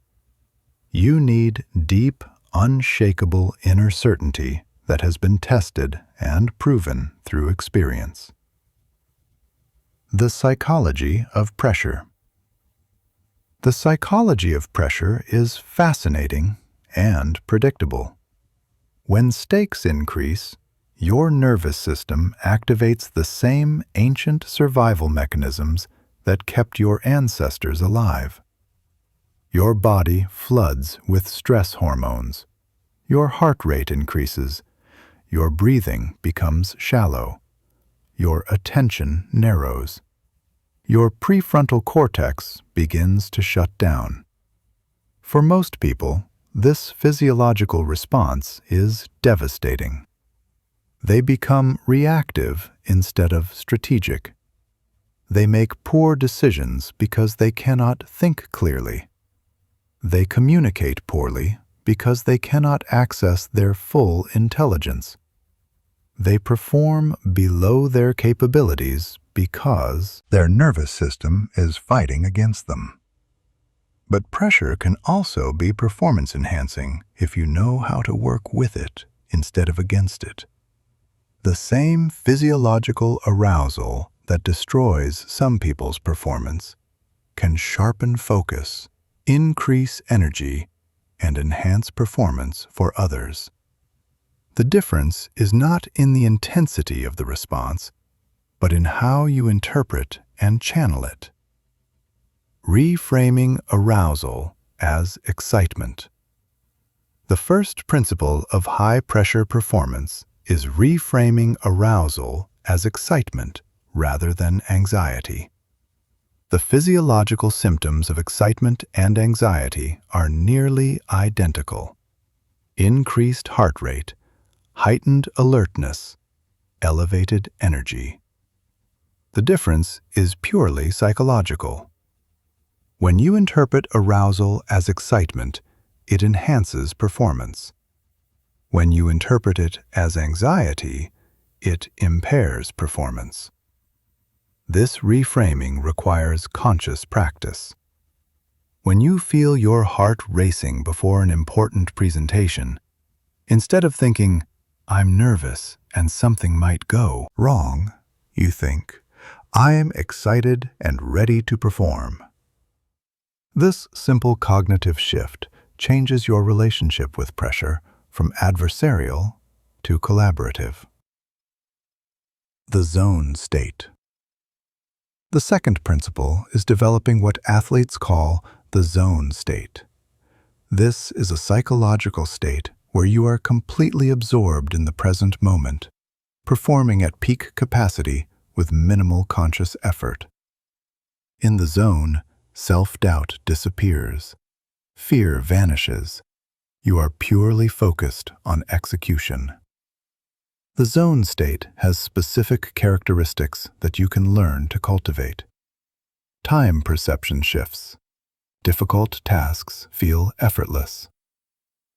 S1: You need deep, unshakable inner certainty that has been tested and proven through experience. The psychology of pressure. The psychology of pressure is fascinating and predictable. When stakes increase, your nervous system activates the same ancient survival mechanisms that kept your ancestors alive. Your body floods with stress hormones. Your heart rate increases. Your breathing becomes shallow. Your attention narrows. Your prefrontal cortex begins to shut down. For most people, this physiological response is devastating. They become reactive instead of strategic. They make poor decisions because they cannot think clearly. They communicate poorly because they cannot access their full intelligence. They perform below their capabilities because their nervous system is fighting against them. But pressure can also be performance-enhancing if you know how to work with it instead of against it. The same physiological arousal that destroys some people's performance can sharpen focus, increase energy, and enhance performance for others. The difference is not in the intensity of the response, but in how you interpret and channel it. Reframing arousal as excitement. The first principle of high-pressure performance is reframing arousal as excitement rather than anxiety. The physiological symptoms of excitement and anxiety are nearly identical. Increased heart rate, heightened alertness, elevated energy. The difference is purely psychological. When you interpret arousal as excitement, it enhances performance. When you interpret it as anxiety, it impairs performance. This reframing requires conscious practice. When you feel your heart racing before an important presentation, instead of thinking, "I'm nervous and something might go wrong," you think, "I am excited and ready to perform." This simple cognitive shift changes your relationship with pressure from adversarial to collaborative. The zone state. The second principle is developing what athletes call the zone state. This is a psychological state where you are completely absorbed in the present moment, performing at peak capacity with minimal conscious effort. In the zone, self-doubt disappears. Fear vanishes. You are purely focused on execution. The zone state has specific characteristics that you can learn to cultivate. Time perception shifts. Difficult tasks feel effortless.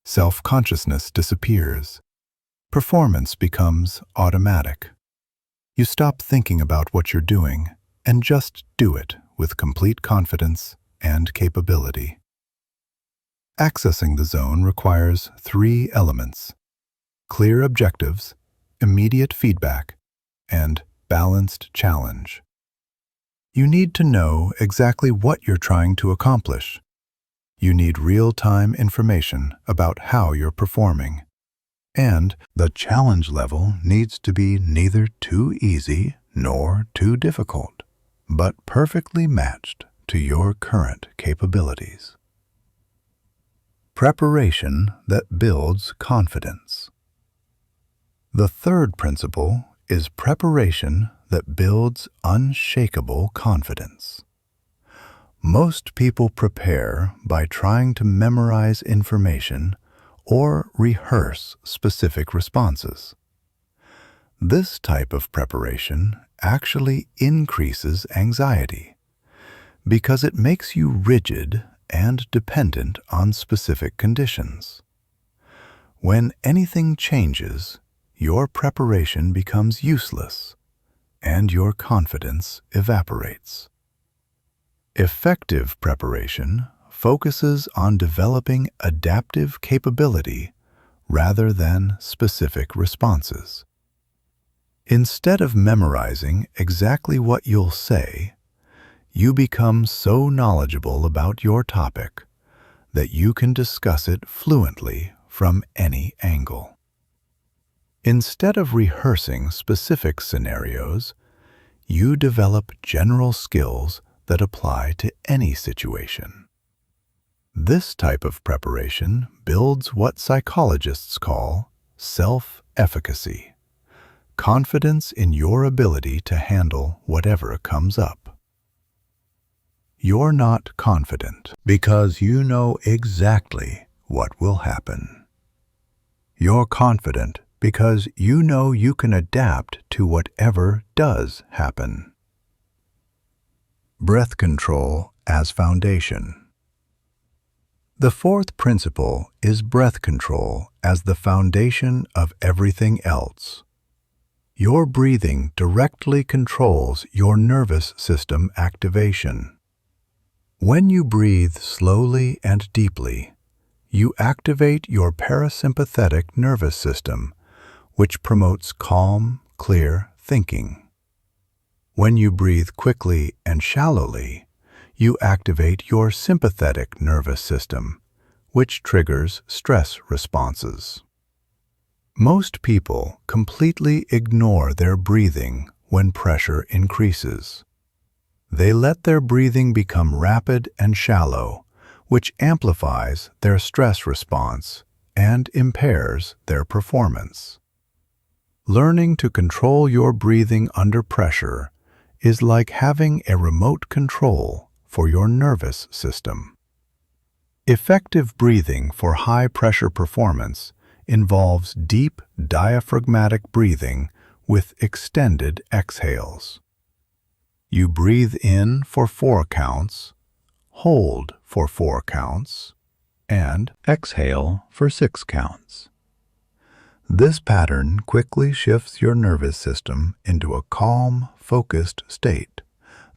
S1: Self-consciousness disappears. Performance becomes automatic. You stop thinking about what you're doing and just do it with complete confidence and capability. Accessing the zone requires 3 elements: clear objectives, immediate feedback, and balanced challenge. You need to know exactly what you're trying to accomplish. You need real-time information about how you're performing. And the challenge level needs to be neither too easy nor too difficult, but perfectly matched to your current capabilities. Preparation that builds confidence. The third principle is preparation that builds unshakable confidence. Most people prepare by trying to memorize information or rehearse specific responses. This type of preparation actually increases anxiety because it makes you rigid and dependent on specific conditions. When anything changes, your preparation becomes useless and your confidence evaporates. Effective preparation focuses on developing adaptive capability rather than specific responses. Instead of memorizing exactly what you'll say, you become so knowledgeable about your topic that you can discuss it fluently from any angle. Instead of rehearsing specific scenarios, you develop general skills that apply to any situation. This type of preparation builds what psychologists call self-efficacy, confidence in your ability to handle whatever comes up. You're not confident because you know exactly what will happen. You're confident because you know you can adapt to whatever does happen. Breath control as foundation. The fourth principle is breath control as the foundation of everything else. Your breathing directly controls your nervous system activation. When you breathe slowly and deeply, you activate your parasympathetic nervous system, which promotes calm, clear thinking. When you breathe quickly and shallowly, you activate your sympathetic nervous system, which triggers stress responses. Most people completely ignore their breathing when pressure increases. They let their breathing become rapid and shallow, which amplifies their stress response and impairs their performance. Learning to control your breathing under pressure is like having a remote control for your nervous system. Effective breathing for high-pressure performance involves deep diaphragmatic breathing with extended exhales. You breathe in for 4 counts, hold for 4 counts, and exhale for 6 counts. This pattern quickly shifts your nervous system into a calm, focused state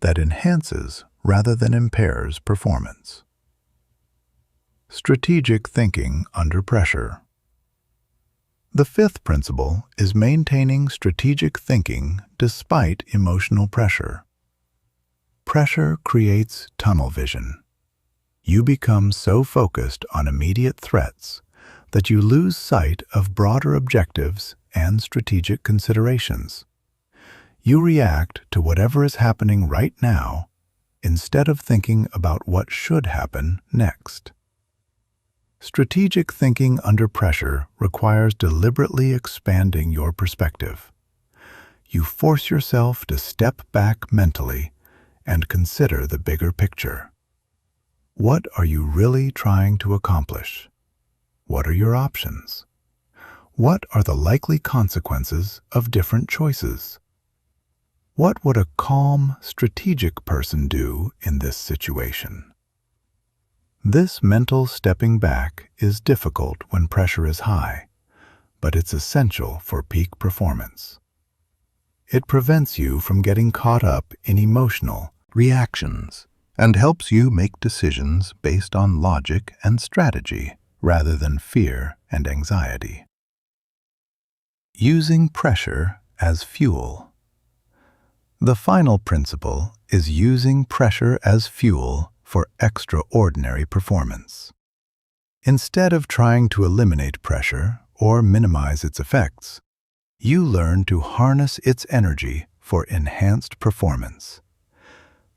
S1: that enhances rather than impairs performance. Strategic thinking under pressure. The fifth principle is maintaining strategic thinking despite emotional pressure. Pressure creates tunnel vision. You become so focused on immediate threats that you lose sight of broader objectives and strategic considerations. You react to whatever is happening right now instead of thinking about what should happen next. Strategic thinking under pressure requires deliberately expanding your perspective. You force yourself to step back mentally and consider the bigger picture. What are you really trying to accomplish? What are your options? What are the likely consequences of different choices? What would a calm, strategic person do in this situation? This mental stepping back is difficult when pressure is high, but it's essential for peak performance. It prevents you from getting caught up in emotional reactions and helps you make decisions based on logic and strategy rather than fear and anxiety. Using pressure as fuel. The final principle is using pressure as fuel for extraordinary performance. Instead of trying to eliminate pressure or minimize its effects, you learn to harness its energy for enhanced performance.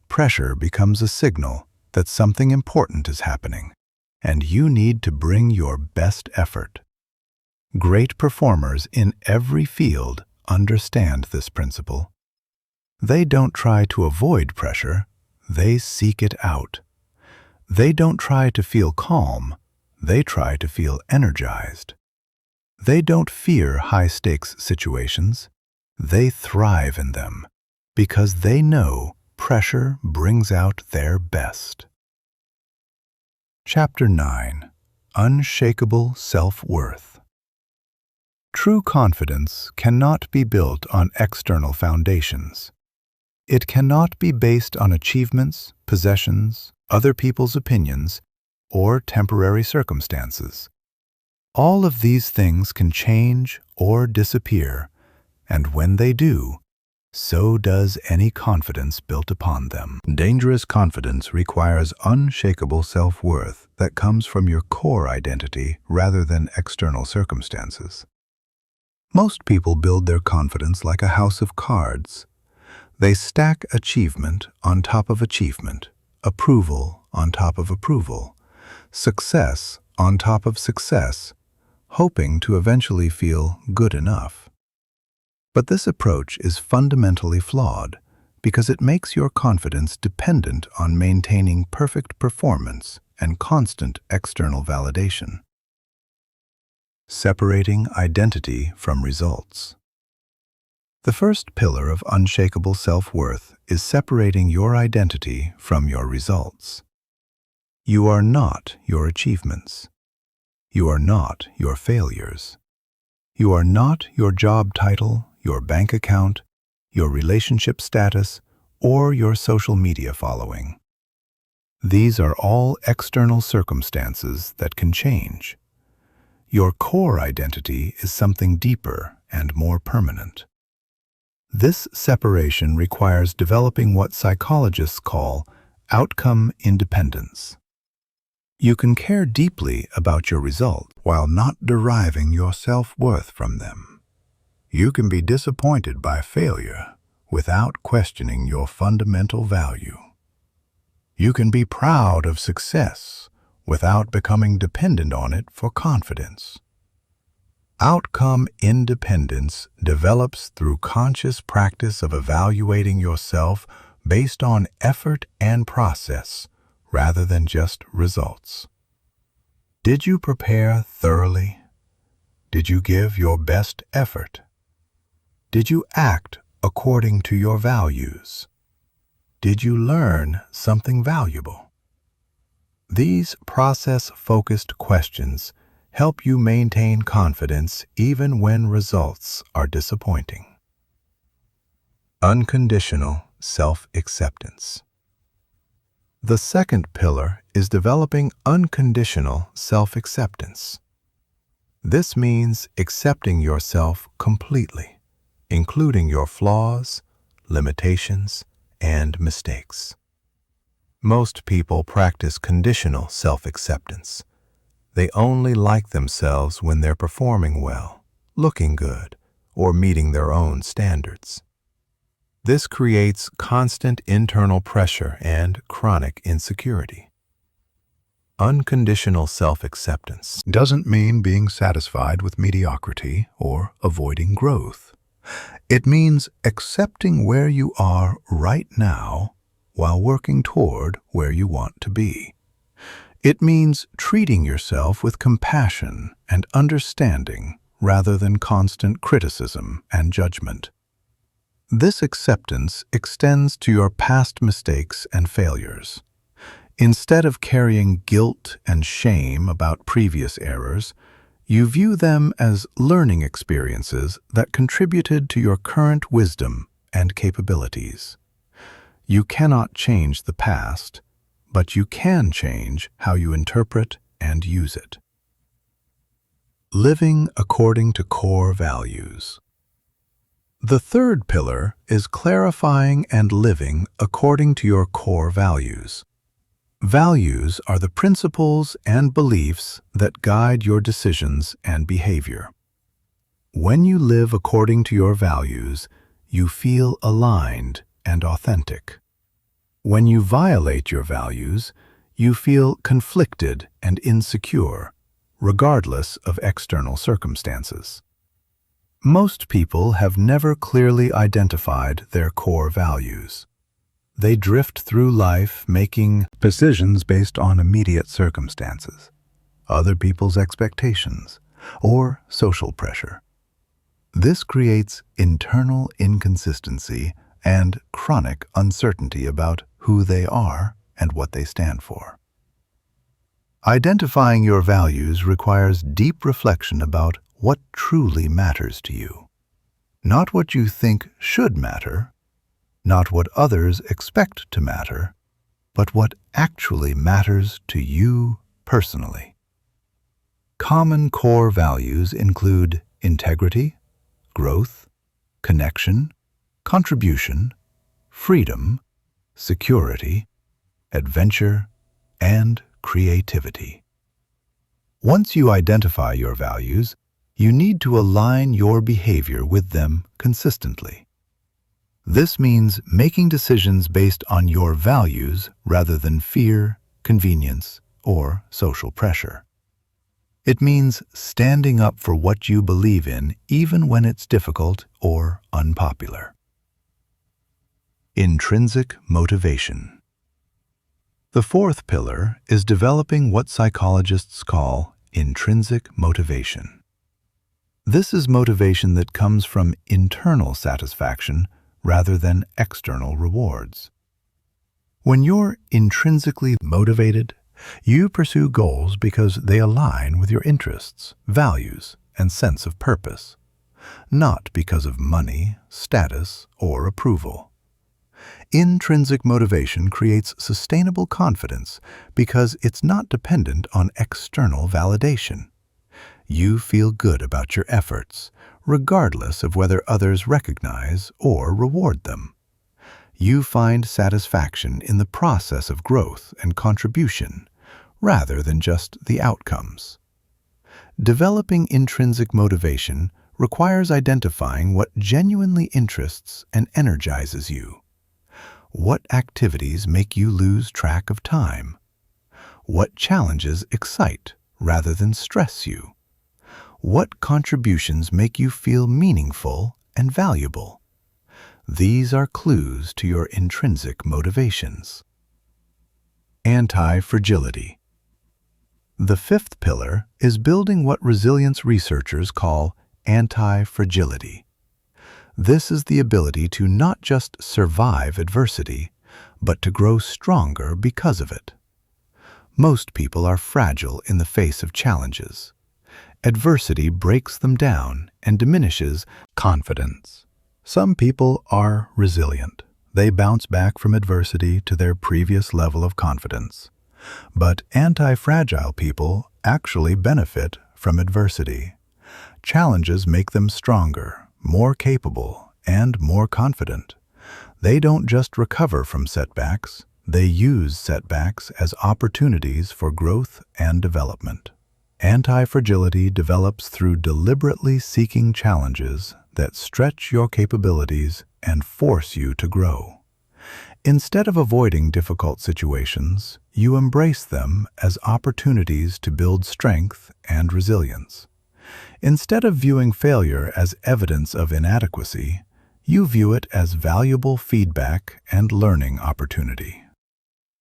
S1: Pressure becomes a signal that something important is happening, and you need to bring your best effort. Great performers in every field understand this principle. They don't try to avoid pressure, they seek it out. They don't try to feel calm, they try to feel energized. They don't fear high-stakes situations, they thrive in them, because they know pressure brings out their best. Chapter 9. Unshakable Self-Worth. True confidence cannot be built on external foundations. It cannot be based on achievements, possessions, other people's opinions, or temporary circumstances. All of these things can change or disappear, and when they do, so does any confidence built upon them. Dangerous confidence requires unshakable self-worth that comes from your core identity rather than external circumstances. Most people build their confidence like a house of cards. They stack achievement on top of achievement, approval on top of approval, success on top of success, hoping to eventually feel good enough. But this approach is fundamentally flawed because it makes your confidence dependent on maintaining perfect performance and constant external validation. Separating identity from results. The first pillar of unshakable self-worth is separating your identity from your results. You are not your achievements. You are not your failures. You are not your job title, your bank account, your relationship status, or your social media following. These are all external circumstances that can change. Your core identity is something deeper and more permanent. This separation requires developing what psychologists call outcome independence. You can care deeply about your result while not deriving your self-worth from them. You can be disappointed by failure without questioning your fundamental value. You can be proud of success without becoming dependent on it for confidence. Outcome independence develops through conscious practice of evaluating yourself based on effort and process, rather than just results. Did you prepare thoroughly? Did you give your best effort? Did you act according to your values? Did you learn something valuable? These process-focused questions help you maintain confidence even when results are disappointing. Unconditional self-acceptance. The second pillar is developing unconditional self-acceptance. This means accepting yourself completely, including your flaws, limitations, and mistakes. Most people practice conditional self-acceptance. They only like themselves when they're performing well, looking good, or meeting their own standards. This creates constant internal pressure and chronic insecurity. Unconditional self-acceptance doesn't mean being satisfied with mediocrity or avoiding growth. It means accepting where you are right now while working toward where you want to be. It means treating yourself with compassion and understanding rather than constant criticism and judgment. This acceptance extends to your past mistakes and failures. Instead of carrying guilt and shame about previous errors, you view them as learning experiences that contributed to your current wisdom and capabilities. You cannot change the past, but you can change how you interpret and use it. Living according to core values. The third pillar is clarifying and living according to your core values. Values are the principles and beliefs that guide your decisions and behavior. When you live according to your values, you feel aligned and authentic. When you violate your values, you feel conflicted and insecure, regardless of external circumstances. Most people have never clearly identified their core values. They drift through life making decisions based on immediate circumstances, other people's expectations, or social pressure. This creates internal inconsistency and chronic uncertainty about who they are and what they stand for. Identifying your values requires deep reflection about what truly matters to you. Not what you think should matter, not what others expect to matter, but what actually matters to you personally. Common core values include integrity, growth, connection, contribution, freedom, security, adventure, and creativity. Once you identify your values, you need to align your behavior with them consistently. This means making decisions based on your values rather than fear, convenience, or social pressure. It means standing up for what you believe in even when it's difficult or unpopular. Intrinsic motivation. The fourth pillar is developing what psychologists call intrinsic motivation. This is motivation that comes from internal satisfaction rather than external rewards. When you're intrinsically motivated, you pursue goals because they align with your interests, values, and sense of purpose, not because of money, status, or approval. Intrinsic motivation creates sustainable confidence because it's not dependent on external validation. You feel good about your efforts, regardless of whether others recognize or reward them. You find satisfaction in the process of growth and contribution, rather than just the outcomes. Developing intrinsic motivation requires identifying what genuinely interests and energizes you. What activities make you lose track of time? What challenges excite rather than stress you? What contributions make you feel meaningful and valuable? These are clues to your intrinsic motivations. Anti-fragility. The fifth pillar is building what resilience researchers call anti-fragility. This is the ability to not just survive adversity, but to grow stronger because of it. Most people are fragile in the face of challenges. Adversity breaks them down and diminishes confidence. Some people are resilient. They bounce back from adversity to their previous level of confidence. But anti-fragile people actually benefit from adversity. Challenges make them stronger, more capable, and more confident. They don't just recover from setbacks, they use setbacks as opportunities for growth and development. Anti-fragility develops through deliberately seeking challenges that stretch your capabilities and force you to grow. Instead of avoiding difficult situations, you embrace them as opportunities to build strength and resilience. Instead of viewing failure as evidence of inadequacy, you view it as valuable feedback and learning opportunity.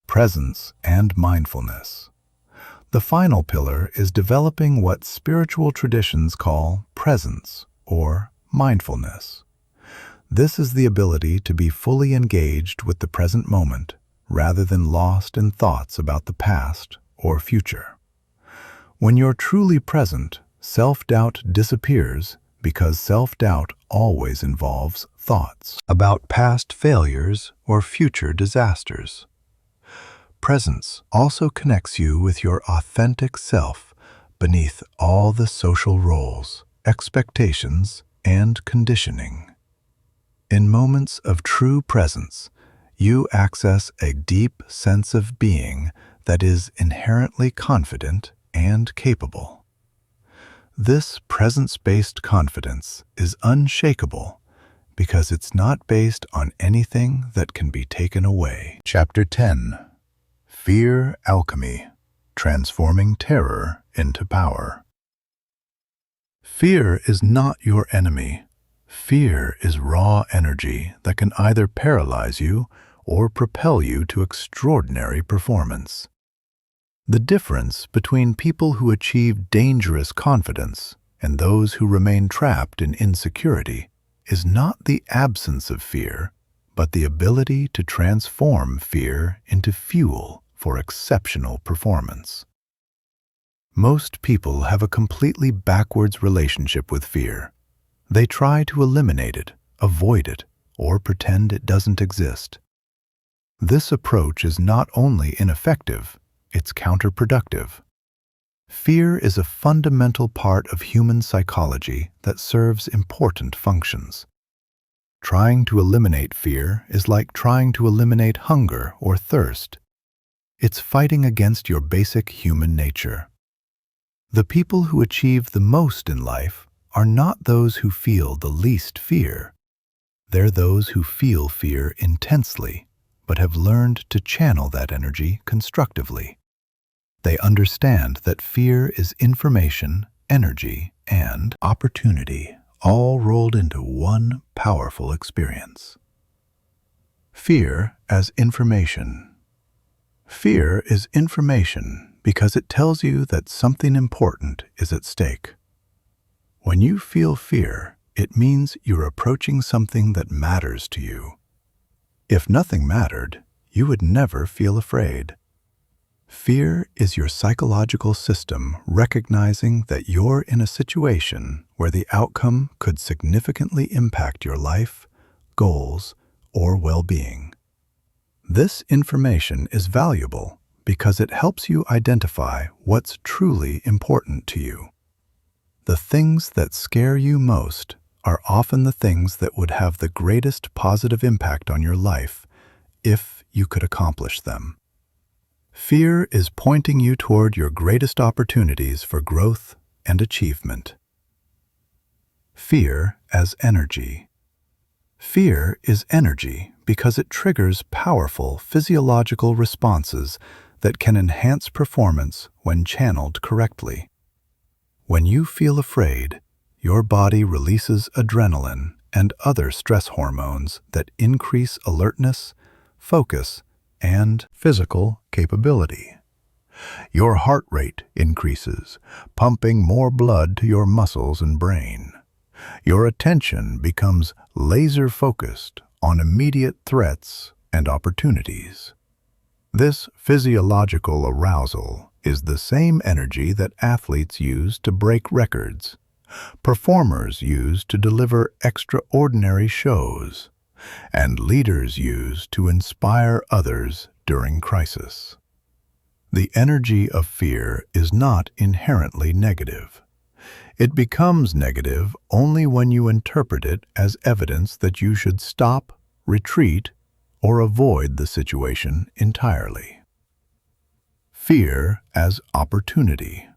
S1: Presence and mindfulness. The final pillar is developing what spiritual traditions call presence or mindfulness. This is the ability to be fully engaged with the present moment rather than lost in thoughts about the past or future. When you're truly present, self-doubt disappears because self-doubt always involves thoughts about past failures or future disasters. Presence also connects you with your authentic self beneath all the social roles, expectations, and conditioning. In moments of true presence, you access a deep sense of being that is inherently confident and capable. This presence-based confidence is unshakable because it's not based on anything that can be taken away. Chapter 10. Fear Alchemy, Transforming Terror into Power. Fear is not your enemy. Fear is raw energy that can either paralyze you or propel you to extraordinary performance. The difference between people who achieve dangerous confidence and those who remain trapped in insecurity is not the absence of fear, but the ability to transform fear into fuel for exceptional performance. Most people have a completely backwards relationship with fear. They try to eliminate it, avoid it, or pretend it doesn't exist. This approach is not only ineffective, it's counterproductive. Fear is a fundamental part of human psychology that serves important functions. Trying to eliminate fear is like trying to eliminate hunger or thirst. It's fighting against your basic human nature. The people who achieve the most in life are not those who feel the least fear. They're those who feel fear intensely, but have learned to channel that energy constructively. They understand that fear is information, energy, and opportunity, all rolled into one powerful experience. Fear as information. Fear is information because it tells you that something important is at stake. When you feel fear, it means you're approaching something that matters to you. If nothing mattered, you would never feel afraid. Fear is your psychological system recognizing that you're in a situation where the outcome could significantly impact your life, goals, or well-being. This information is valuable because it helps you identify what's truly important to you. The things that scare you most are often the things that would have the greatest positive impact on your life if you could accomplish them. Fear is pointing you toward your greatest opportunities for growth and achievement. Fear as energy. Fear is energy because it triggers powerful physiological responses that can enhance performance when channeled correctly. When you feel afraid, your body releases adrenaline and other stress hormones that increase alertness, focus, and physical capability. Your heart rate increases, pumping more blood to your muscles and brain. Your attention becomes laser-focused on immediate threats and opportunities. This physiological arousal is the same energy that athletes use to break records, performers use to deliver extraordinary shows, and leaders use to inspire others during crisis. The energy of fear is not inherently negative. It becomes negative only when you interpret it as evidence that you should stop, retreat, or avoid the situation entirely. Fear as opportunity.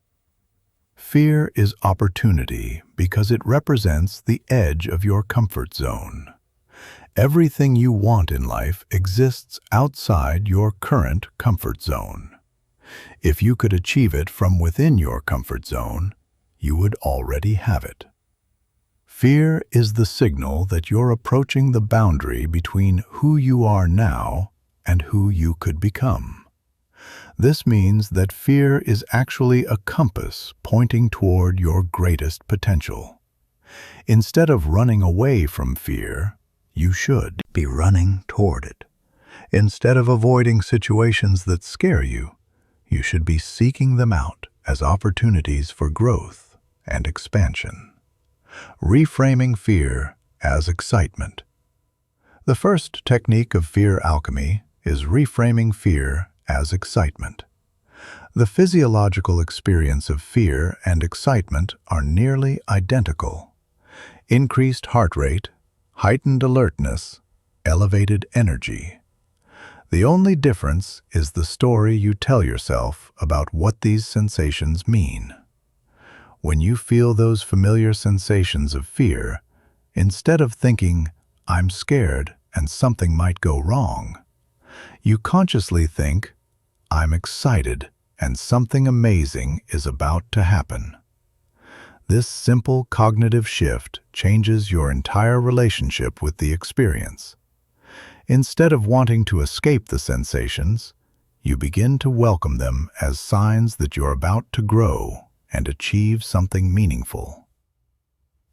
S1: Fear is opportunity because it represents the edge of your comfort zone. Everything you want in life exists outside your current comfort zone. If you could achieve it from within your comfort zone, you would already have it. Fear is the signal that you're approaching the boundary between who you are now and who you could become. This means that fear is actually a compass pointing toward your greatest potential. Instead of running away from fear, you should be running toward it. Instead of avoiding situations that scare you, you should be seeking them out as opportunities for growth and expansion. Reframing fear as excitement. The first technique of fear alchemy is reframing fear as excitement. The physiological experience of fear and excitement are nearly identical. Increased heart rate, heightened alertness, elevated energy. The only difference is the story you tell yourself about what these sensations mean. When you feel those familiar sensations of fear, instead of thinking, I'm scared and something might go wrong. You consciously think, I'm excited and something amazing is about to happen. This simple cognitive shift changes your entire relationship with the experience. Instead of wanting to escape the sensations, you begin to welcome them as signs that you're about to grow and achieve something meaningful.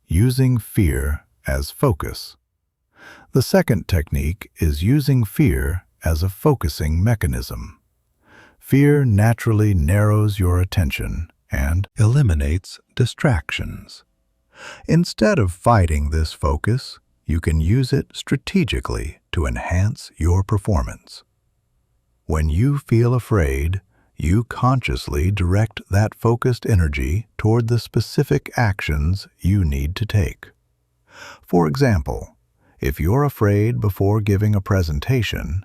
S1: Using fear as focus. The second technique is using fear as a focusing mechanism. Fear naturally narrows your attention and eliminates distractions. Instead of fighting this focus, you can use it strategically to enhance your performance. When you feel afraid, you consciously direct that focused energy toward the specific actions you need to take. For example, if you're afraid before giving a presentation,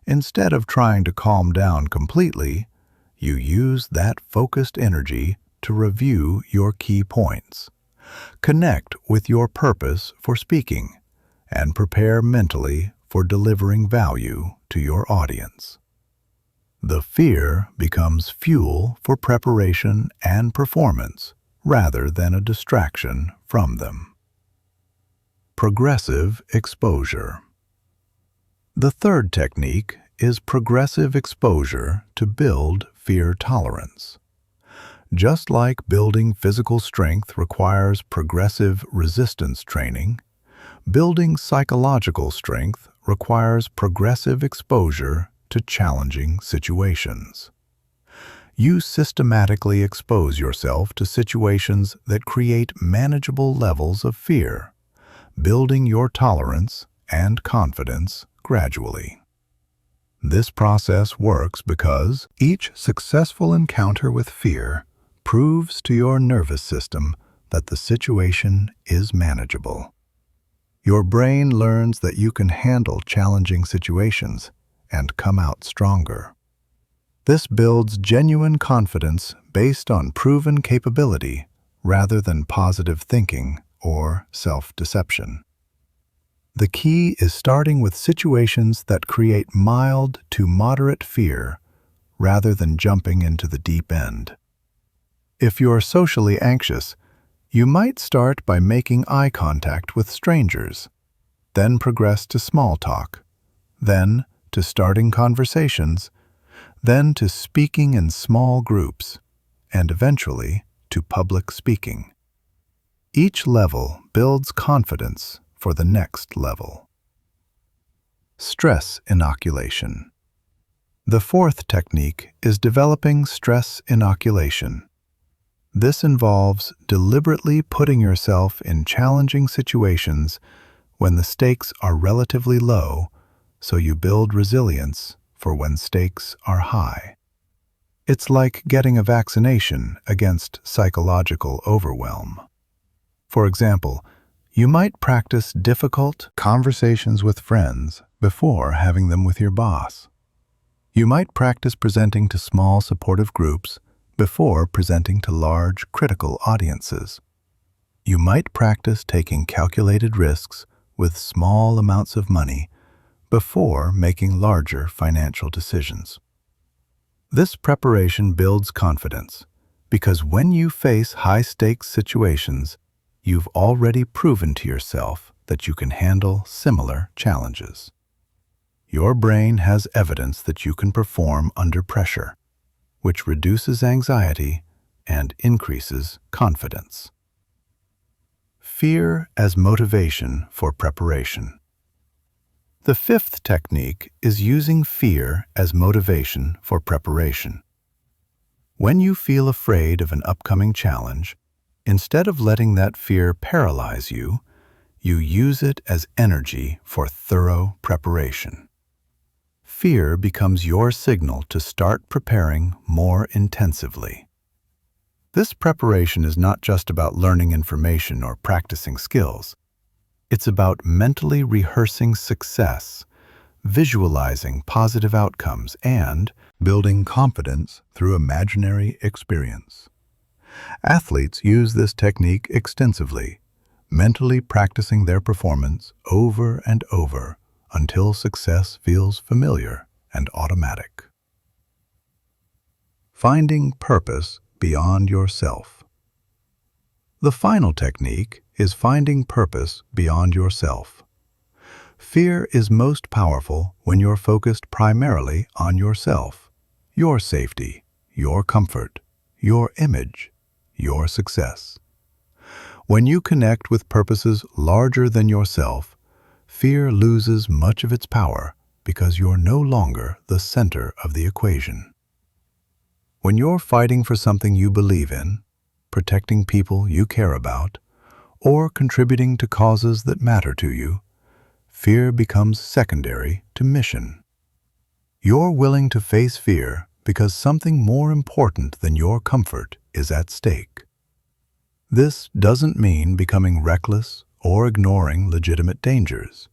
S1: instead of trying to calm down completely, you use that focused energy to review your key points, connect with your purpose for speaking, and prepare mentally for delivering value to your audience. The fear becomes fuel for preparation and performance rather than a distraction from them. Progressive exposure. The third technique is progressive exposure to build fear tolerance. Just like building physical strength requires progressive resistance training, building psychological strength requires progressive exposure to challenging situations. You systematically expose yourself to situations that create manageable levels of fear, building your tolerance and confidence gradually. This process works because each successful encounter with fear proves to your nervous system that the situation is manageable. Your brain learns that you can handle challenging situations and come out stronger. This builds genuine confidence based on proven capability rather than positive thinking or self-deception. The key is starting with situations that create mild to moderate fear rather than jumping into the deep end. If you're socially anxious, you might start by making eye contact with strangers, then progress to small talk, then to starting conversations, then to speaking in small groups, and eventually to public speaking. Each level builds confidence for the next level. Stress inoculation. The fourth technique is developing stress inoculation. This involves deliberately putting yourself in challenging situations when the stakes are relatively low, so you build resilience for when stakes are high. It's like getting a vaccination against psychological overwhelm. For example, you might practice difficult conversations with friends before having them with your boss. You might practice presenting to small supportive groups before presenting to large critical audiences. You might practice taking calculated risks with small amounts of money before making larger financial decisions. This preparation builds confidence because when you face high-stakes situations, you've already proven to yourself that you can handle similar challenges. Your brain has evidence that you can perform under pressure, which reduces anxiety and increases confidence. Fear as motivation for preparation. The fifth technique is using fear as motivation for preparation. When you feel afraid of an upcoming challenge, instead of letting that fear paralyze you, you use it as energy for thorough preparation. Fear becomes your signal to start preparing more intensively. This preparation is not just about learning information or practicing skills. It's about mentally rehearsing success, visualizing positive outcomes, and building confidence through imaginary experience. Athletes use this technique extensively, mentally practicing their performance over and over until success feels familiar and automatic. Finding purpose beyond yourself. The final technique is finding purpose beyond yourself. Fear is most powerful when you're focused primarily on yourself, your safety, your comfort, your image, your success. When you connect with purposes larger than yourself, fear loses much of its power because you're no longer the center of the equation. When you're fighting for something you believe in, protecting people you care about, or contributing to causes that matter to you, fear becomes secondary to mission. You're willing to face fear because something more important than your comfort is at stake. This doesn't mean becoming reckless or ignoring legitimate dangers.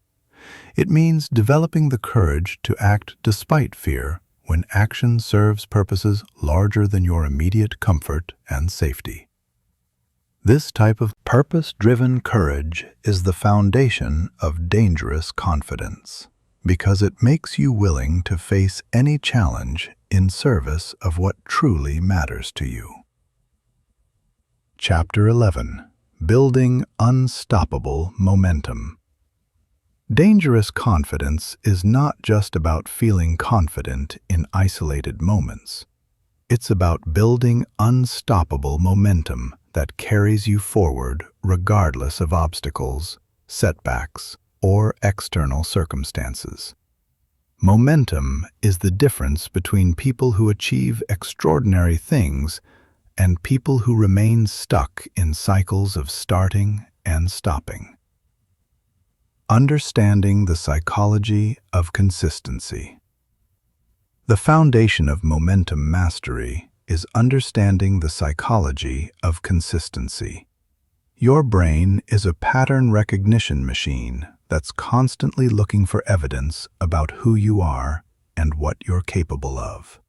S1: It means developing the courage to act despite fear when action serves purposes larger than your immediate comfort and safety. This type of purpose-driven courage is the foundation of dangerous confidence, because it makes you willing to face any challenge in service of what truly matters to you. Chapter 11. Building Unstoppable Momentum. Dangerous confidence is not just about feeling confident in isolated moments. It's about building unstoppable momentum that carries you forward regardless of obstacles, setbacks, or external circumstances. Momentum is the difference between people who achieve extraordinary things and people who remain stuck in cycles of starting and stopping. Understanding the psychology of consistency. The foundation of momentum mastery is understanding the psychology of consistency. Your brain is a pattern recognition machine that's constantly looking for evidence about who you are and what you're capable of.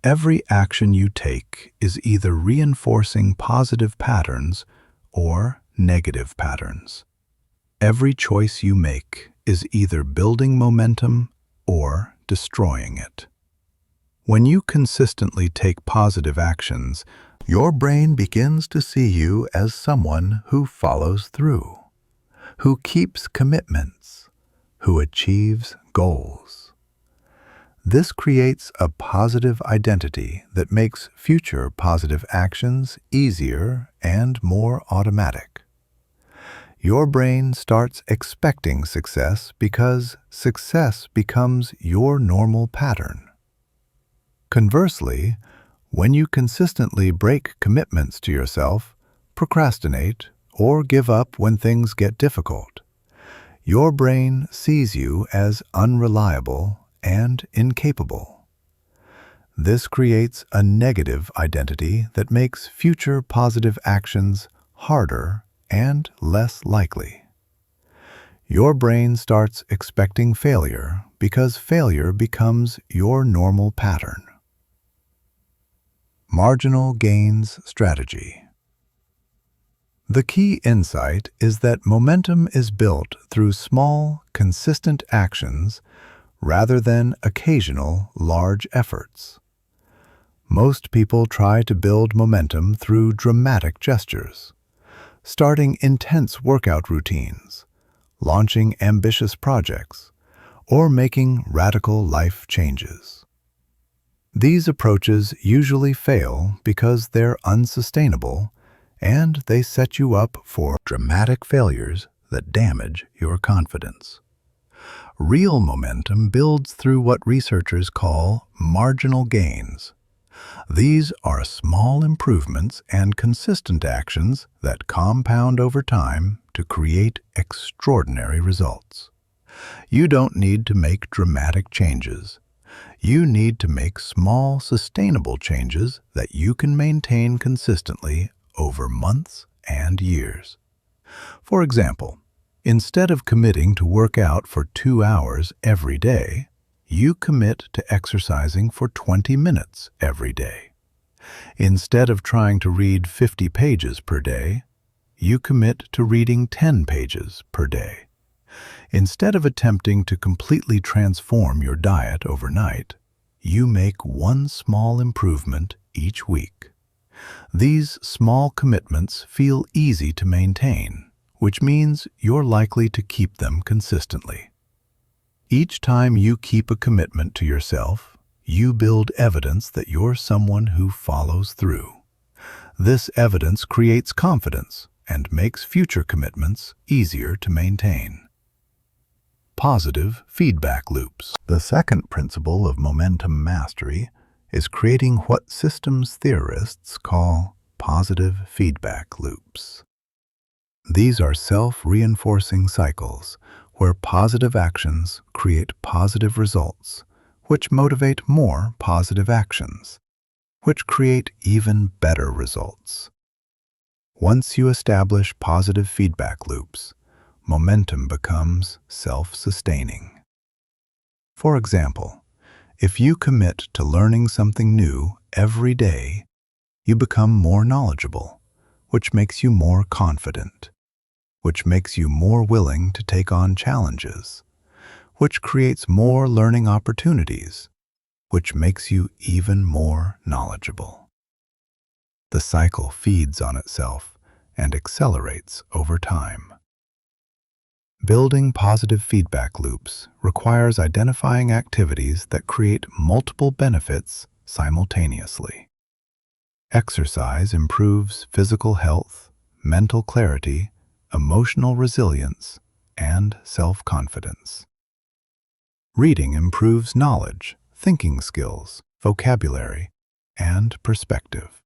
S1: Every action you take is either reinforcing positive patterns or negative patterns. Every choice you make is either building momentum or destroying it. When you consistently take positive actions, your brain begins to see you as someone who follows through, who keeps commitments, who achieves goals. This creates a positive identity that makes future positive actions easier and more automatic. Your brain starts expecting success because success becomes your normal pattern. Conversely, when you consistently break commitments to yourself, procrastinate, or give up when things get difficult, your brain sees you as unreliable and incapable. This creates a negative identity that makes future positive actions harder and less likely. Your brain starts expecting failure because failure becomes your normal pattern. Marginal gains strategy. The key insight is that momentum is built through small, consistent actions rather than occasional, large efforts. Most people try to build momentum through dramatic gestures, starting intense workout routines, launching ambitious projects, or making radical life changes. These approaches usually fail because they're unsustainable and they set you up for dramatic failures that damage your confidence. Real momentum builds through what researchers call marginal gains. These are small improvements and consistent actions that compound over time to create extraordinary results. You don't need to make dramatic changes. You need to make small, sustainable changes that you can maintain consistently over months and years. For example, instead of committing to work out for 2 hours every day, you commit to exercising for 20 minutes every day. Instead of trying to read 50 pages per day, you commit to reading 10 pages per day. Instead of attempting to completely transform your diet overnight, you make one small improvement each week. These small commitments feel easy to maintain, which means you're likely to keep them consistently. Each time you keep a commitment to yourself, you build evidence that you're someone who follows through. This evidence creates confidence and makes future commitments easier to maintain. Positive feedback loops. The second principle of momentum mastery is creating what systems theorists call positive feedback loops. These are self-reinforcing cycles where positive actions create positive results, which motivate more positive actions, which create even better results. Once you establish positive feedback loops, momentum becomes self-sustaining. For example, if you commit to learning something new every day, you become more knowledgeable, which makes you more confident, which makes you more willing to take on challenges, which creates more learning opportunities, which makes you even more knowledgeable. The cycle feeds on itself and accelerates over time. Building positive feedback loops requires identifying activities that create multiple benefits simultaneously. Exercise improves physical health, mental clarity, emotional resilience, and self-confidence. Reading improves knowledge, thinking skills, vocabulary, and perspective.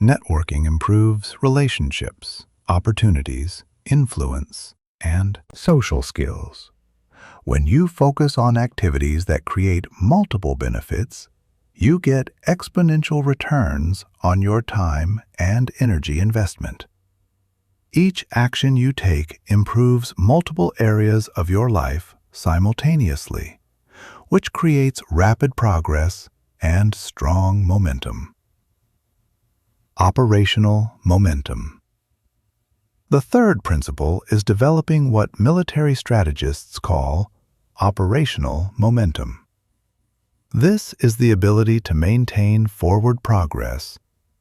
S1: Networking improves relationships, opportunities, influence, and social skills. When you focus on activities that create multiple benefits, you get exponential returns on your time and energy investment. Each action you take improves multiple areas of your life simultaneously, which creates rapid progress and strong momentum. Operational momentum. The third principle is developing what military strategists call operational momentum. This is the ability to maintain forward progress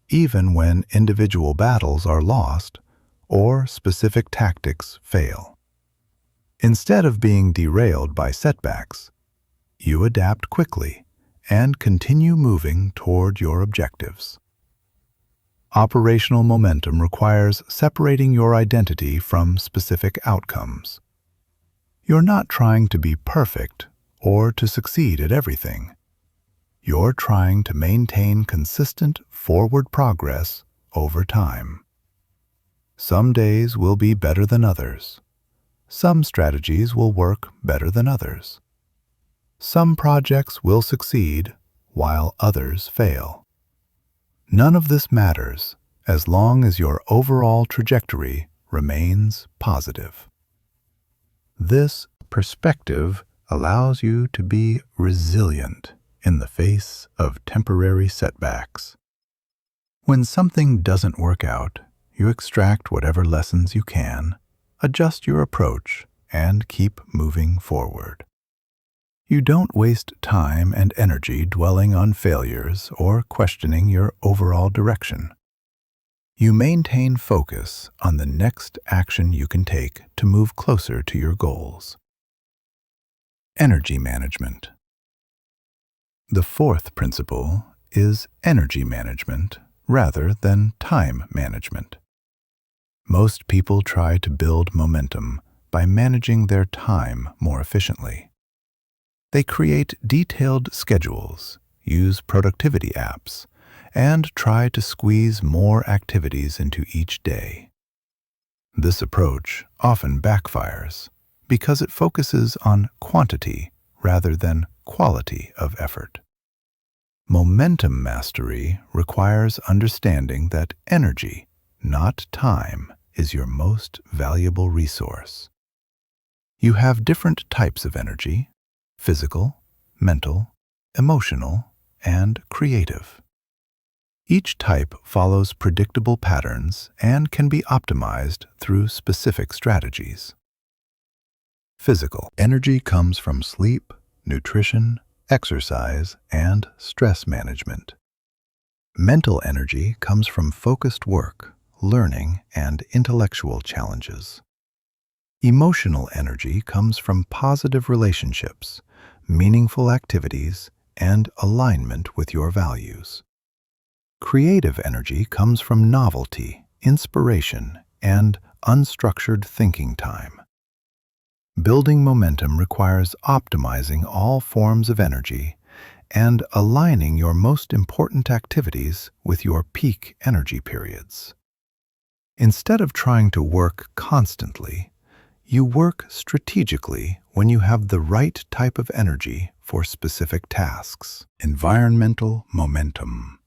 S1: even when individual battles are lost or specific tactics fail. Instead of being derailed by setbacks, you adapt quickly and continue moving toward your objectives. Operational momentum requires separating your identity from specific outcomes. You're not trying to be perfect or to succeed at everything. You're trying to maintain consistent forward progress over time. Some days will be better than others. Some strategies will work better than others. Some projects will succeed while others fail. None of this matters as long as your overall trajectory remains positive. This perspective allows you to be resilient in the face of temporary setbacks. When something doesn't work out, you extract whatever lessons you can, adjust your approach, and keep moving forward. You don't waste time and energy dwelling on failures or questioning your overall direction. You maintain focus on the next action you can take to move closer to your goals. Energy management. The fourth principle is energy management rather than time management. Most people try to build momentum by managing their time more efficiently. They create detailed schedules, use productivity apps, and try to squeeze more activities into each day. This approach often backfires because it focuses on quantity rather than quality of effort. Momentum mastery requires understanding that energy, not time, is your most valuable resource. You have different types of energy: physical, mental, emotional, and creative. Each type follows predictable patterns and can be optimized through specific strategies. Physical energy comes from sleep, nutrition, exercise, and stress management. Mental energy comes from focused work, learning, and intellectual challenges. Emotional energy comes from positive relationships, meaningful activities, and alignment with your values. Creative energy comes from novelty, inspiration, and unstructured thinking time. Building momentum requires optimizing all forms of energy and aligning your most important activities with your peak energy periods. Instead of trying to work constantly, you work strategically when you have the right type of energy for specific tasks. Environmental momentum.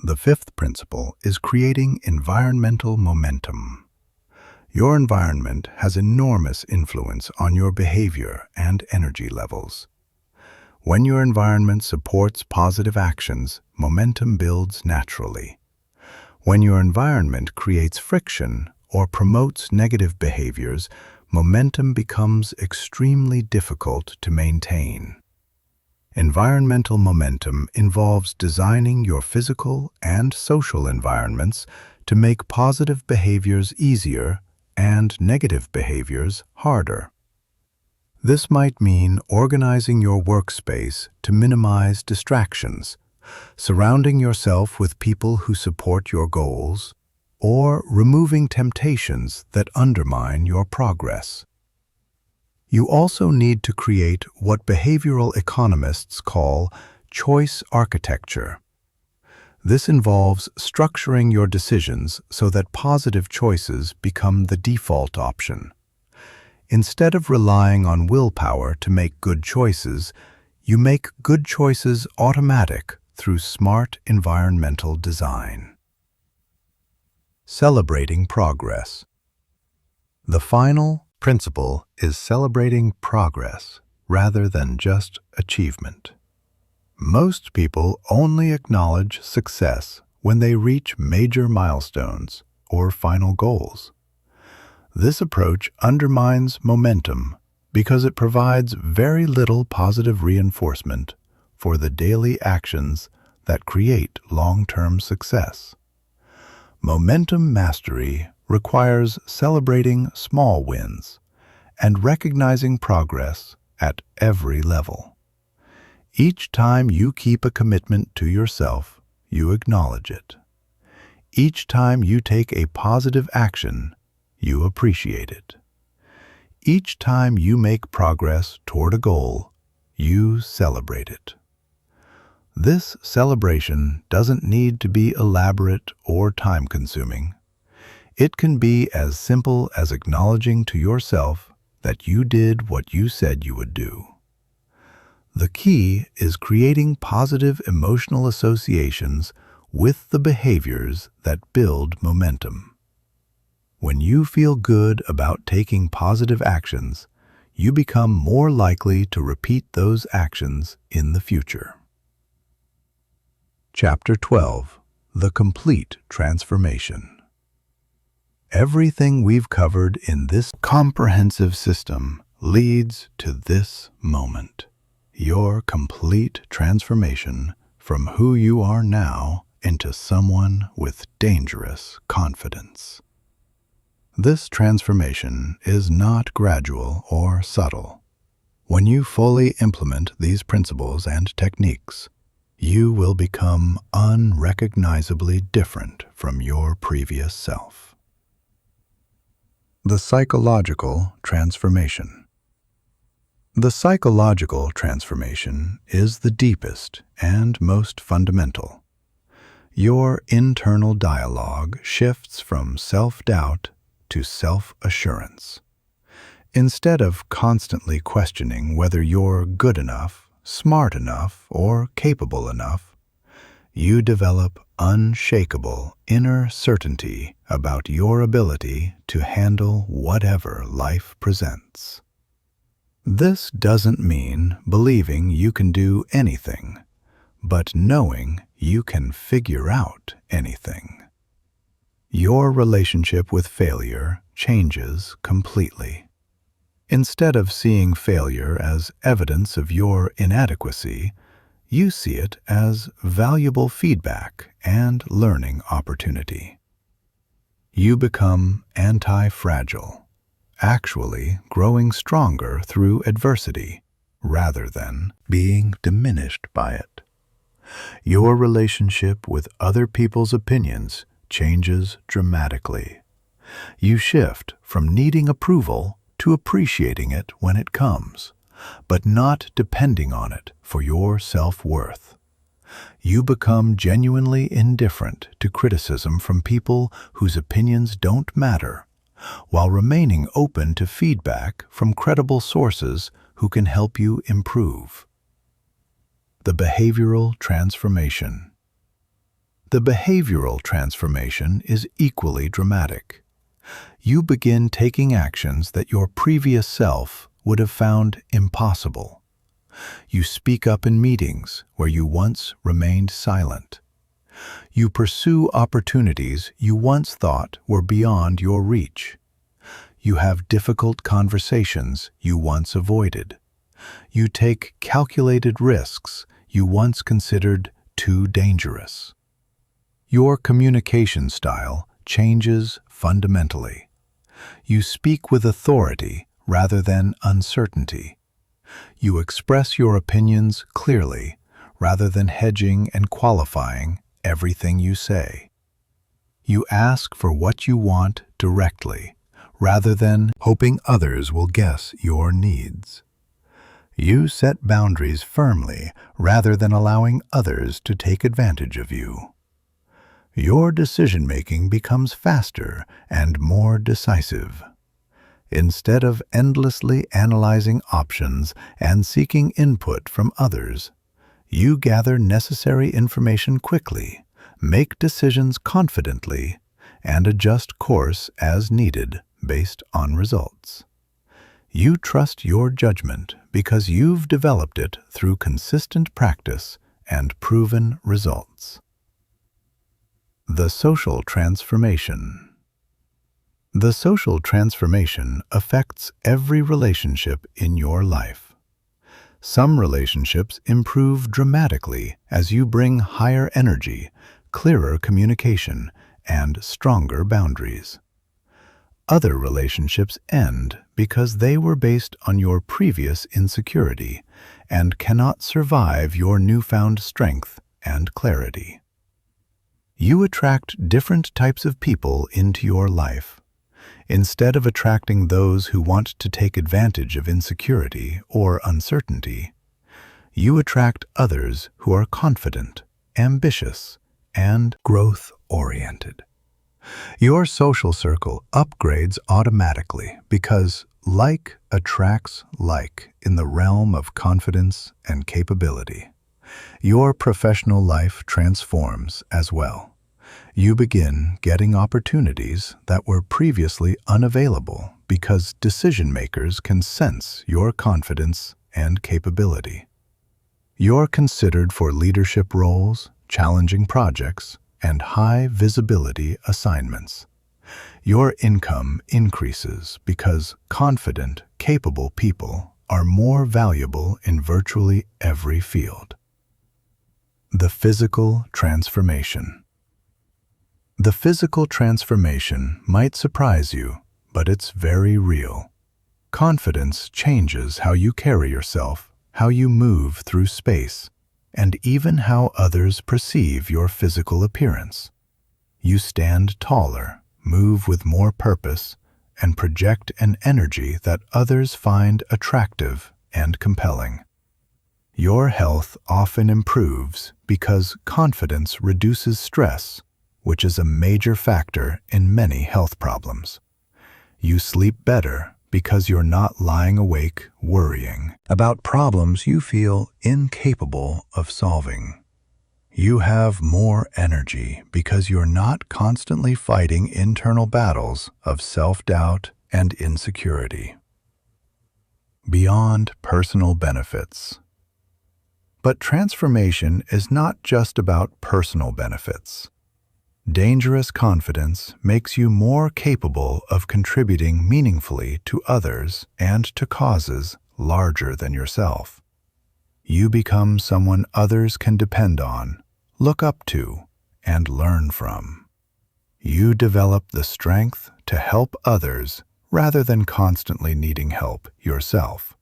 S1: The fifth principle is creating environmental momentum. Your environment has enormous influence on your behavior and energy levels. When your environment supports positive actions, momentum builds naturally. When your environment creates friction or promotes negative behaviors, momentum becomes extremely difficult to maintain. Environmental momentum involves designing your physical and social environments to make positive behaviors easier and negative behaviors harder. This might mean organizing your workspace to minimize distractions, surrounding yourself with people who support your goals, or removing temptations that undermine your progress. You also need to create what behavioral economists call choice architecture. This involves structuring your decisions so that positive choices become the default option. Instead of relying on willpower to make good choices, you make good choices automatic through smart environmental design. Celebrating progress. The final principle is celebrating progress rather than just achievement. Most people only acknowledge success when they reach major milestones or final goals. This approach undermines momentum because it provides very little positive reinforcement for the daily actions that create long-term success. Momentum mastery requires celebrating small wins and recognizing progress at every level. Each time you keep a commitment to yourself, you acknowledge it. Each time you take a positive action, you appreciate it. Each time you make progress toward a goal, you celebrate it. This celebration doesn't need to be elaborate or time-consuming. It can be as simple as acknowledging to yourself that you did what you said you would do. The key is creating positive emotional associations with the behaviors that build momentum. When you feel good about taking positive actions, you become more likely to repeat those actions in the future. Chapter 12. The Complete Transformation. Everything we've covered in this comprehensive system leads to this moment, your complete transformation from who you are now into someone with dangerous confidence. This transformation is not gradual or subtle. When you fully implement these principles and techniques, you will become unrecognizably different from your previous self. The psychological transformation. The psychological transformation is the deepest and most fundamental. Your internal dialogue shifts from self-doubt to self-assurance. Instead of constantly questioning whether you're good enough, smart enough, or capable enough, you develop unshakable inner certainty about your ability to handle whatever life presents. This doesn't mean believing you can do anything, but knowing you can figure out anything. Your relationship with failure changes completely. Instead of seeing failure as evidence of your inadequacy, you see it as valuable feedback and learning opportunity. You become anti-fragile, actually growing stronger through adversity rather than being diminished by it. Your relationship with other people's opinions changes dramatically. You shift from needing approval to appreciating it when it comes, but not depending on it for your self-worth. You become genuinely indifferent to criticism from people whose opinions don't matter, while remaining open to feedback from credible sources who can help you improve. The behavioral transformation. The behavioral transformation is equally dramatic. You begin taking actions that your previous self would have found impossible. You speak up in meetings where you once remained silent. You pursue opportunities you once thought were beyond your reach. You have difficult conversations you once avoided. You take calculated risks you once considered too dangerous. Your communication style changes fundamentally. You speak with authority rather than uncertainty. You express your opinions clearly rather than hedging and qualifying everything you say. You ask for what you want directly rather than hoping others will guess your needs. You set boundaries firmly rather than allowing others to take advantage of you. Your decision-making becomes faster and more decisive. Instead of endlessly analyzing options and seeking input from others, you gather necessary information quickly, make decisions confidently, and adjust course as needed based on results. You trust your judgment because you've developed it through consistent practice and proven results. The social transformation. The social transformation affects every relationship in your life. Some relationships improve dramatically as you bring higher energy, clearer communication, and stronger boundaries. Other relationships end because they were based on your previous insecurity and cannot survive your newfound strength and clarity. You attract different types of people into your life. Instead of attracting those who want to take advantage of insecurity or uncertainty, you attract others who are confident, ambitious, and growth-oriented. Your social circle upgrades automatically because like attracts like in the realm of confidence and capability. Your professional life transforms as well. You begin getting opportunities that were previously unavailable because decision makers can sense your confidence and capability. You're considered for leadership roles, challenging projects, and high visibility assignments. Your income increases because confident, capable people are more valuable in virtually every field. The physical transformation. The physical transformation might surprise you, but it's very real. Confidence changes how you carry yourself, how you move through space, and even how others perceive your physical appearance. You stand taller, move with more purpose, and project an energy that others find attractive and compelling. Your health often improves because confidence reduces stress, which is a major factor in many health problems. You sleep better because you're not lying awake worrying about problems you feel incapable of solving. You have more energy because you're not constantly fighting internal battles of self-doubt and insecurity. Beyond personal benefits. But transformation is not just about personal benefits. Dangerous confidence makes you more capable of contributing meaningfully to others and to causes larger than yourself. You become someone others can depend on, look up to, and learn from. You develop the strength to help others rather than constantly needing help yourself.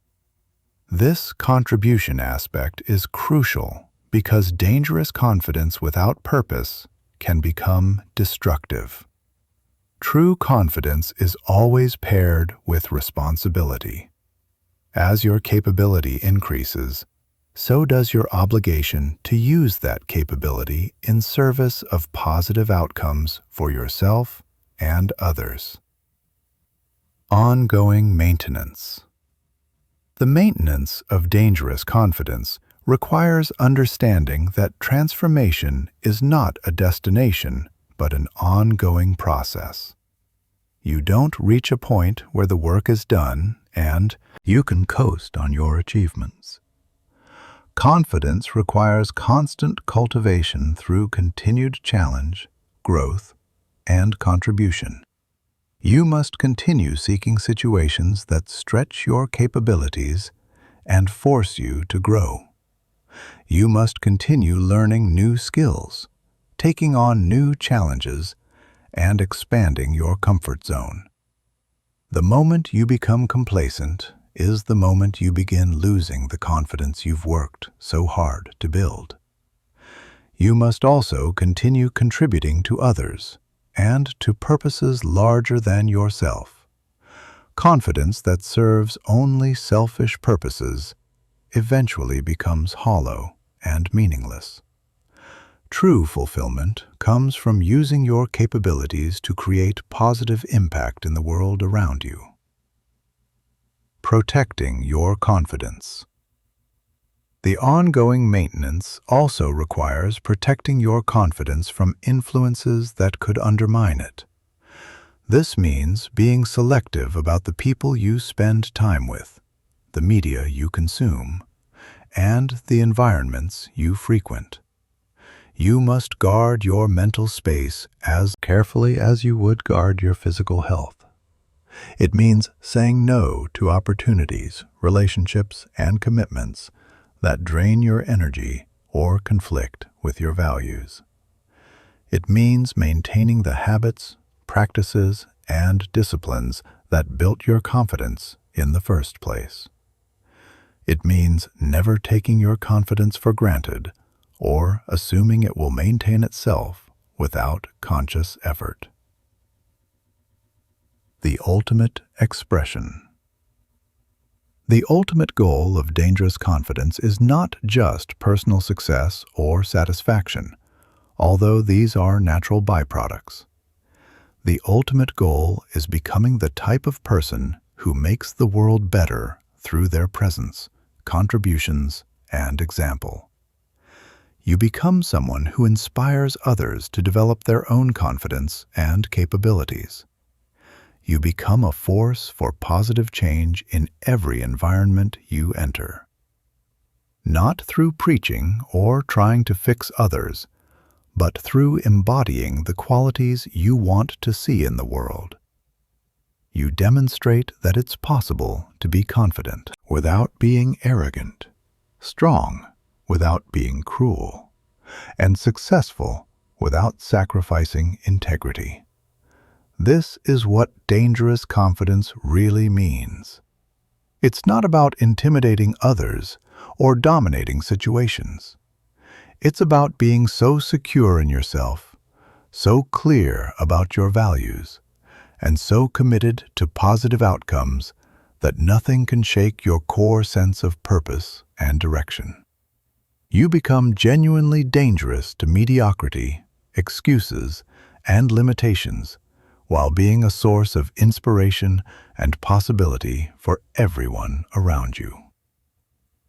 S1: This contribution aspect is crucial because dangerous confidence without purpose can become destructive. True confidence is always paired with responsibility. As your capability increases, so does your obligation to use that capability in service of positive outcomes for yourself and others. Ongoing maintenance. The maintenance of dangerous confidence requires understanding that transformation is not a destination, but an ongoing process. You don't reach a point where the work is done and you can coast on your achievements. Confidence requires constant cultivation through continued challenge, growth, and contribution. You must continue seeking situations that stretch your capabilities and force you to grow. You must continue learning new skills, taking on new challenges, and expanding your comfort zone. The moment you become complacent is the moment you begin losing the confidence you've worked so hard to build. You must also continue contributing to others and to purposes larger than yourself. Confidence that serves only selfish purposes eventually becomes hollow and meaningless. True fulfillment comes from using your capabilities to create positive impact in the world around you. Protecting your confidence. The ongoing maintenance also requires protecting your confidence from influences that could undermine it. This means being selective about the people you spend time with, the media you consume, and the environments you frequent. You must guard your mental space as carefully as you would guard your physical health. It means saying no to opportunities, relationships, and commitments that drain your energy or conflict with your values. It means maintaining the habits, practices, and disciplines that built your confidence in the first place. It means never taking your confidence for granted or assuming it will maintain itself without conscious effort. The ultimate expression. The ultimate goal of dangerous confidence is not just personal success or satisfaction, although these are natural byproducts. The ultimate goal is becoming the type of person who makes the world better through their presence, contributions, and example. You become someone who inspires others to develop their own confidence and capabilities. You become a force for positive change in every environment you enter. Not through preaching or trying to fix others, but through embodying the qualities you want to see in the world. You demonstrate that it's possible to be confident without being arrogant, strong without being cruel, and successful without sacrificing integrity. This is what dangerous confidence really means. It's not about intimidating others or dominating situations. It's about being so secure in yourself, so clear about your values, and so committed to positive outcomes that nothing can shake your core sense of purpose and direction. You become genuinely dangerous to mediocrity, excuses, and limitations, while being a source of inspiration and possibility for everyone around you.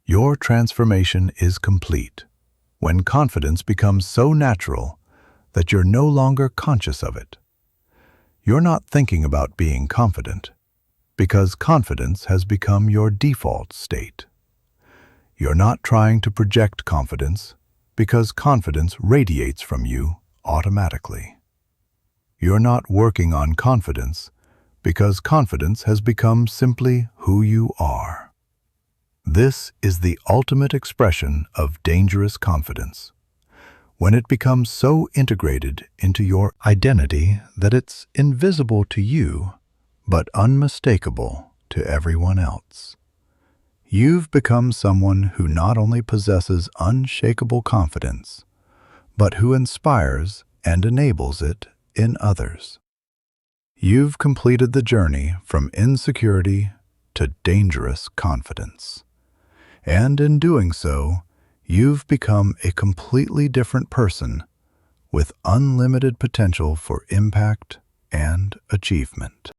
S1: Your transformation is complete when confidence becomes so natural that you're no longer conscious of it. You're not thinking about being confident, because confidence has become your default state. You're not trying to project confidence because confidence radiates from you automatically. You're not working on confidence because confidence has become simply who you are. This is the ultimate expression of dangerous confidence, when it becomes so integrated into your identity that it's invisible to you, but unmistakable to everyone else. You've become someone who not only possesses unshakable confidence, but who inspires and enables it in others. You've completed the journey from insecurity to dangerous confidence. And in doing so, you've become a completely different person with unlimited potential for impact and achievement.